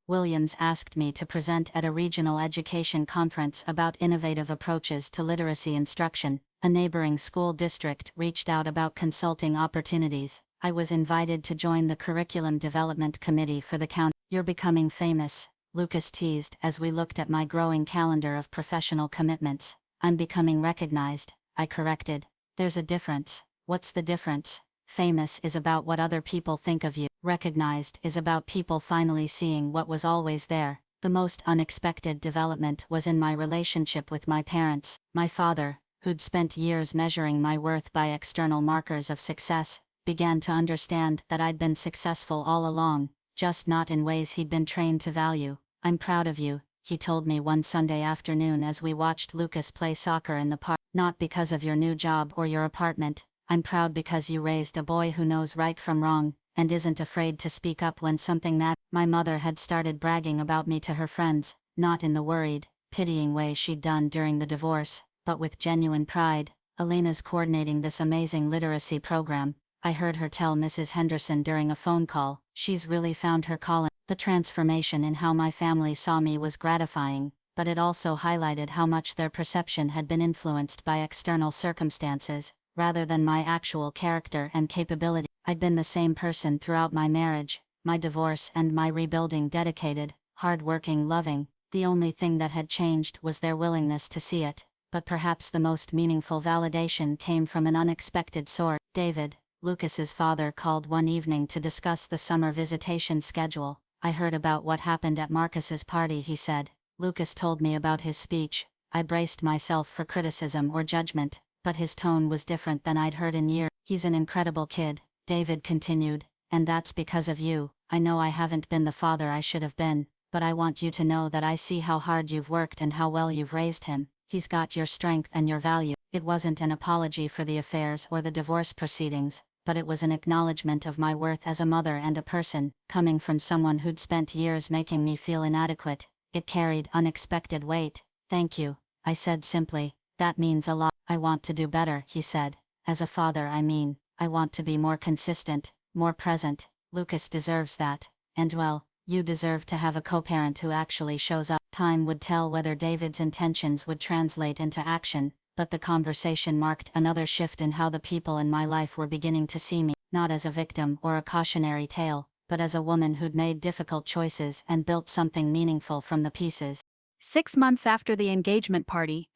Williams asked me to present at a regional education conference about innovative approaches to literacy instruction. A neighboring school district reached out about consulting opportunities. I was invited to join the Curriculum Development Committee for the county. You're becoming famous, Lucas teased as we looked at my growing calendar of professional commitments. I'm becoming recognized, I corrected. There's a difference. What's the difference? Famous is about what other people think of you. Recognized is about people finally seeing what was always there. The most unexpected development was in my relationship with my parents. My father, who'd spent years measuring my worth by external markers of success, began to understand that I'd been successful all along, just not in ways he'd been trained to value. I'm proud of you, he told me one Sunday afternoon as we watched Lucas play soccer in the park. Not because of your new job or your apartment. I'm proud because you raised a boy who knows right from wrong, and isn't afraid to speak up when something matters. My mother had started bragging about me to her friends, not in the worried, pitying way she'd done during the divorce, but with genuine pride. Elena's coordinating this amazing literacy program. I heard her tell Mrs. Henderson during a phone call. She's really found her calling. The transformation in how my family saw me was gratifying, but it also highlighted how much their perception had been influenced by external circumstances, rather than my actual character and capability. I'd been the same person throughout my marriage, my divorce and my rebuilding, dedicated, hard-working, loving. The only thing that had changed was their willingness to see it, but perhaps the most meaningful validation came from an unexpected source. David, Lucas's father, called one evening to discuss the summer visitation schedule. I heard about what happened at Marcus's party, he said. Lucas told me about his speech. I braced myself for criticism or judgment, but his tone was different than I'd heard in years. He's an incredible kid, David continued, and that's because of you. I know I haven't been the father I should have been, but I want you to know that I see how hard you've worked and how well you've raised him. He's got your strength and your value. It wasn't an apology for the affairs or the divorce proceedings, but it was an acknowledgement of my worth as a mother and a person, coming from someone who'd spent years making me feel inadequate. It carried unexpected weight. Thank you, I said simply. That means a lot. I want to do better, he said. As a father, I want to be more consistent, more present. Lucas deserves that. And well, you deserve to have a co-parent who actually shows up. Time would tell whether David's intentions would translate into action, but the conversation marked another shift in how the people in my life were beginning to see me, not as a victim or a cautionary tale, but as a woman who'd made difficult choices and built something meaningful from the pieces. 6 months after the engagement party,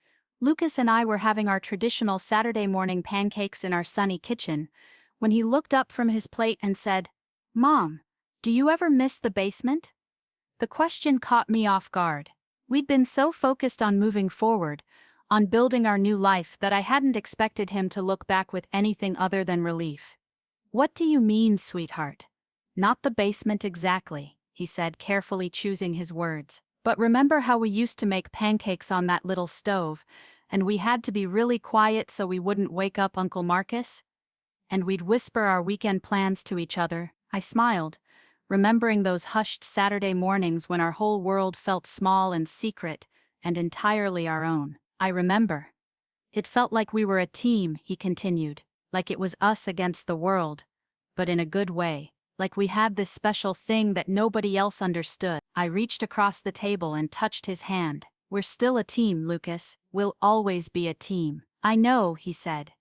Lucas and I were having our traditional Saturday morning pancakes in our sunny kitchen, when he looked up from his plate and said, "Mom, do you ever miss the basement?" The question caught me off guard. We'd been so focused on moving forward, on building our new life, that I hadn't expected him to look back with anything other than relief. "What do you mean, sweetheart?" "Not the basement exactly," he said, carefully choosing his words. "But remember how we used to make pancakes on that little stove, and we had to be really quiet so we wouldn't wake up Uncle Marcus? And we'd whisper our weekend plans to each other." I smiled, remembering those hushed Saturday mornings when our whole world felt small and secret, and entirely our own. "I remember. It felt like we were a team," he continued, "like it was us against the world, but in a good way. Like we had this special thing that nobody else understood." I reached across the table and touched his hand. "We're still a team, Lucas. We'll always be a team." "I know," he said.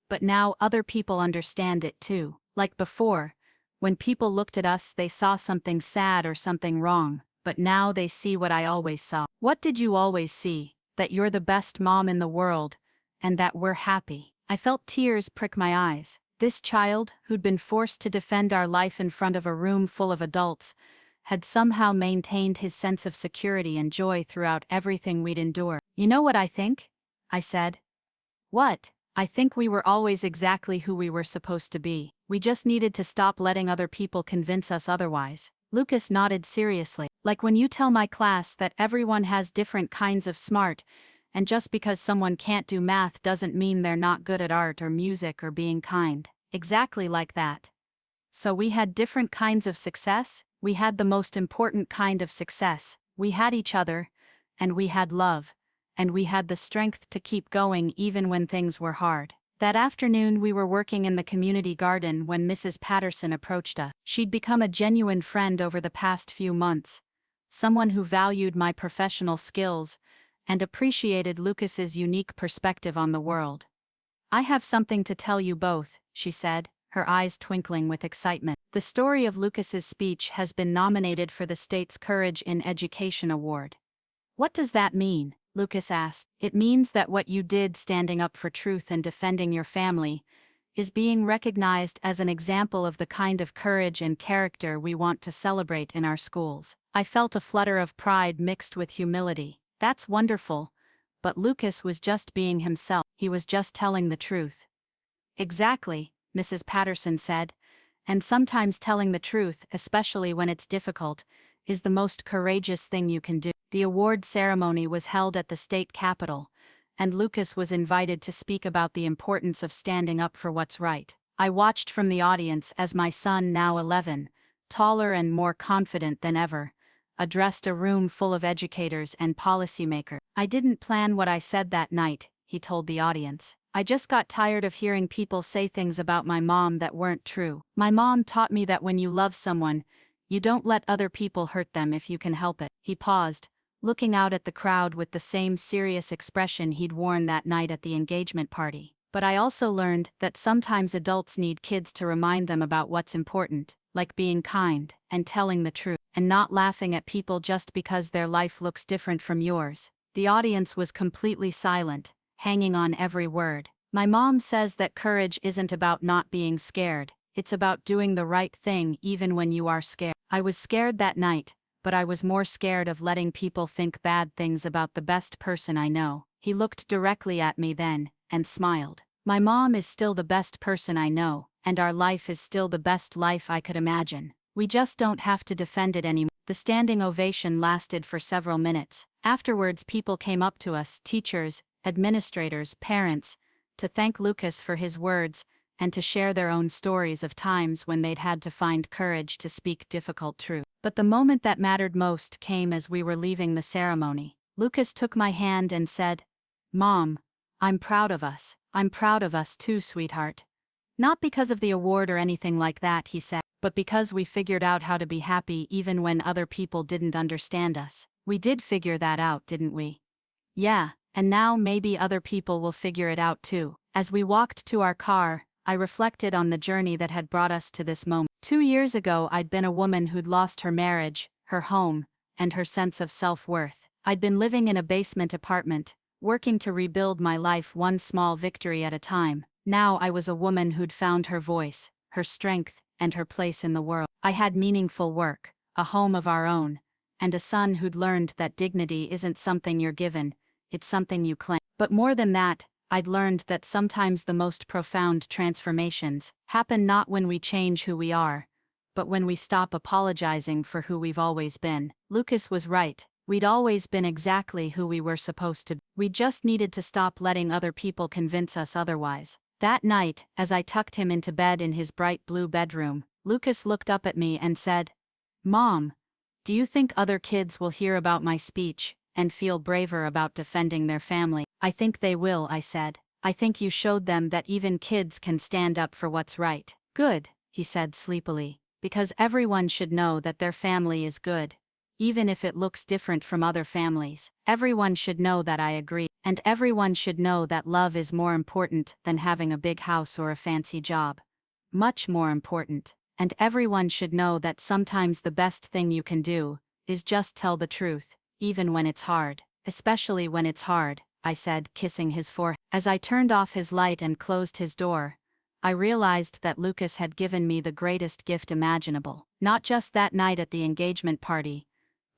"But now other people understand it too. Like before, when people looked at us they saw something sad or something wrong, but now they see what I always saw." "What did you always see?" "That you're the best mom in the world, and that we're happy." I felt tears prick my eyes. This child, who'd been forced to defend our life in front of a room full of adults, had somehow maintained his sense of security and joy throughout everything we'd endured. "You know what I think?" I said. "What?" "I think we were always exactly who we were supposed to be. We just needed to stop letting other people convince us otherwise." Lucas nodded seriously. "Like when you tell my class that everyone has different kinds of smart, and just because someone can't do math doesn't mean they're not good at art or music or being kind." Exactly like that. So we had different kinds of success. We had the most important kind of success. We had each other, and we had love, and we had the strength to keep going even when things were hard. That afternoon we were working in the community garden when Mrs. Patterson approached us. She'd become a genuine friend over the past few months, someone who valued my professional skills and appreciated Lucas's unique perspective on the world. "I have something to tell you both," she said, her eyes twinkling with excitement. "The story of Lucas's speech has been nominated for the state's Courage in Education Award." "What does that mean?" Lucas asked. "It means that what you did standing up for truth and defending your family is being recognized as an example of the kind of courage and character we want to celebrate in our schools." I felt a flutter of pride mixed with humility. "That's wonderful, but Lucas was just being himself. He was just telling the truth." "Exactly," Mrs. Patterson said, "and sometimes telling the truth, especially when it's difficult, is the most courageous thing you can do." The award ceremony was held at the state capitol, and Lucas was invited to speak about the importance of standing up for what's right. I watched from the audience as my son, now 11, taller and more confident than ever, addressed a room full of educators and policymakers. "I didn't plan what I said that night," he told the audience. "I just got tired of hearing people say things about my mom that weren't true. My mom taught me that when you love someone, you don't let other people hurt them if you can help it." He paused, looking out at the crowd with the same serious expression he'd worn that night at the engagement party. "But I also learned that sometimes adults need kids to remind them about what's important, like being kind and telling the truth, and not laughing at people just because their life looks different from yours." The audience was completely silent, hanging on every word. "My mom says that courage isn't about not being scared, it's about doing the right thing even when you are scared." I was scared that night, but I was more scared of letting people think bad things about the best person I know. He looked directly at me then, and smiled. "My mom is still the best person I know, and our life is still the best life I could imagine. We just don't have to defend it anymore." The standing ovation lasted for several minutes. Afterwards, people came up to us, teachers, administrators, parents, to thank Lucas for his words, and to share their own stories of times when they'd had to find courage to speak difficult truth. But the moment that mattered most came as we were leaving the ceremony. Lucas took my hand and said, "Mom, I'm proud of us. I'm proud of us too, sweetheart. Not because of the award or anything like that," he said, "but because we figured out how to be happy even when other people didn't understand us. We did figure that out, didn't we? Yeah, and now maybe other people will figure it out too." As we walked to our car, I reflected on the journey that had brought us to this moment. 2 years ago, I'd been a woman who'd lost her marriage, her home, and her sense of self-worth. I'd been living in a basement apartment, working to rebuild my life one small victory at a time. Now I was a woman who'd found her voice, her strength, and her place in the world. I had meaningful work, a home of our own, and a son who'd learned that dignity isn't something you're given, it's something you claim. But more than that, I'd learned that sometimes the most profound transformations happen not when we change who we are, but when we stop apologizing for who we've always been. Lucas was right. We'd always been exactly who we were supposed to be. We just needed to stop letting other people convince us otherwise. That night, as I tucked him into bed in his bright blue bedroom, Lucas looked up at me and said, "Mom, do you think other kids will hear about my speech and feel braver about defending their family?" "I think they will," I said. "I think you showed them that even kids can stand up for what's right." "Good," he said sleepily, "because everyone should know that their family is good, even if it looks different from other families. Everyone should know that." I agree. "And everyone should know that love is more important than having a big house or a fancy job. Much more important. And everyone should know that sometimes the best thing you can do is just tell the truth, even when it's hard. Especially when it's hard," I said, kissing his forehead. As I turned off his light and closed his door, I realized that Lucas had given me the greatest gift imaginable. Not just that night at the engagement party,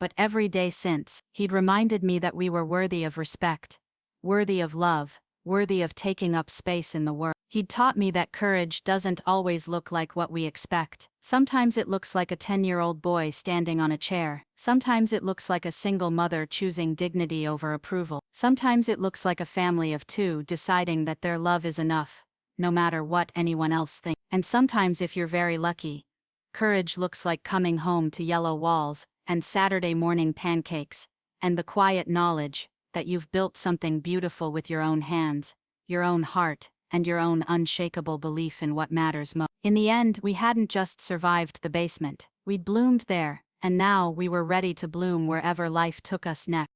but every day since. He'd reminded me that we were worthy of respect, worthy of love, worthy of taking up space in the world. He'd taught me that courage doesn't always look like what we expect. Sometimes it looks like a 10-year-old boy standing on a chair. Sometimes it looks like a single mother choosing dignity over approval. Sometimes it looks like a family of two deciding that their love is enough, no matter what anyone else thinks. And sometimes, if you're very lucky, courage looks like coming home to yellow walls and Saturday morning pancakes, and the quiet knowledge that you've built something beautiful with your own hands, your own heart, and your own unshakable belief in what matters most. In the end, we hadn't just survived the basement, we'd bloomed there, and now we were ready to bloom wherever life took us next.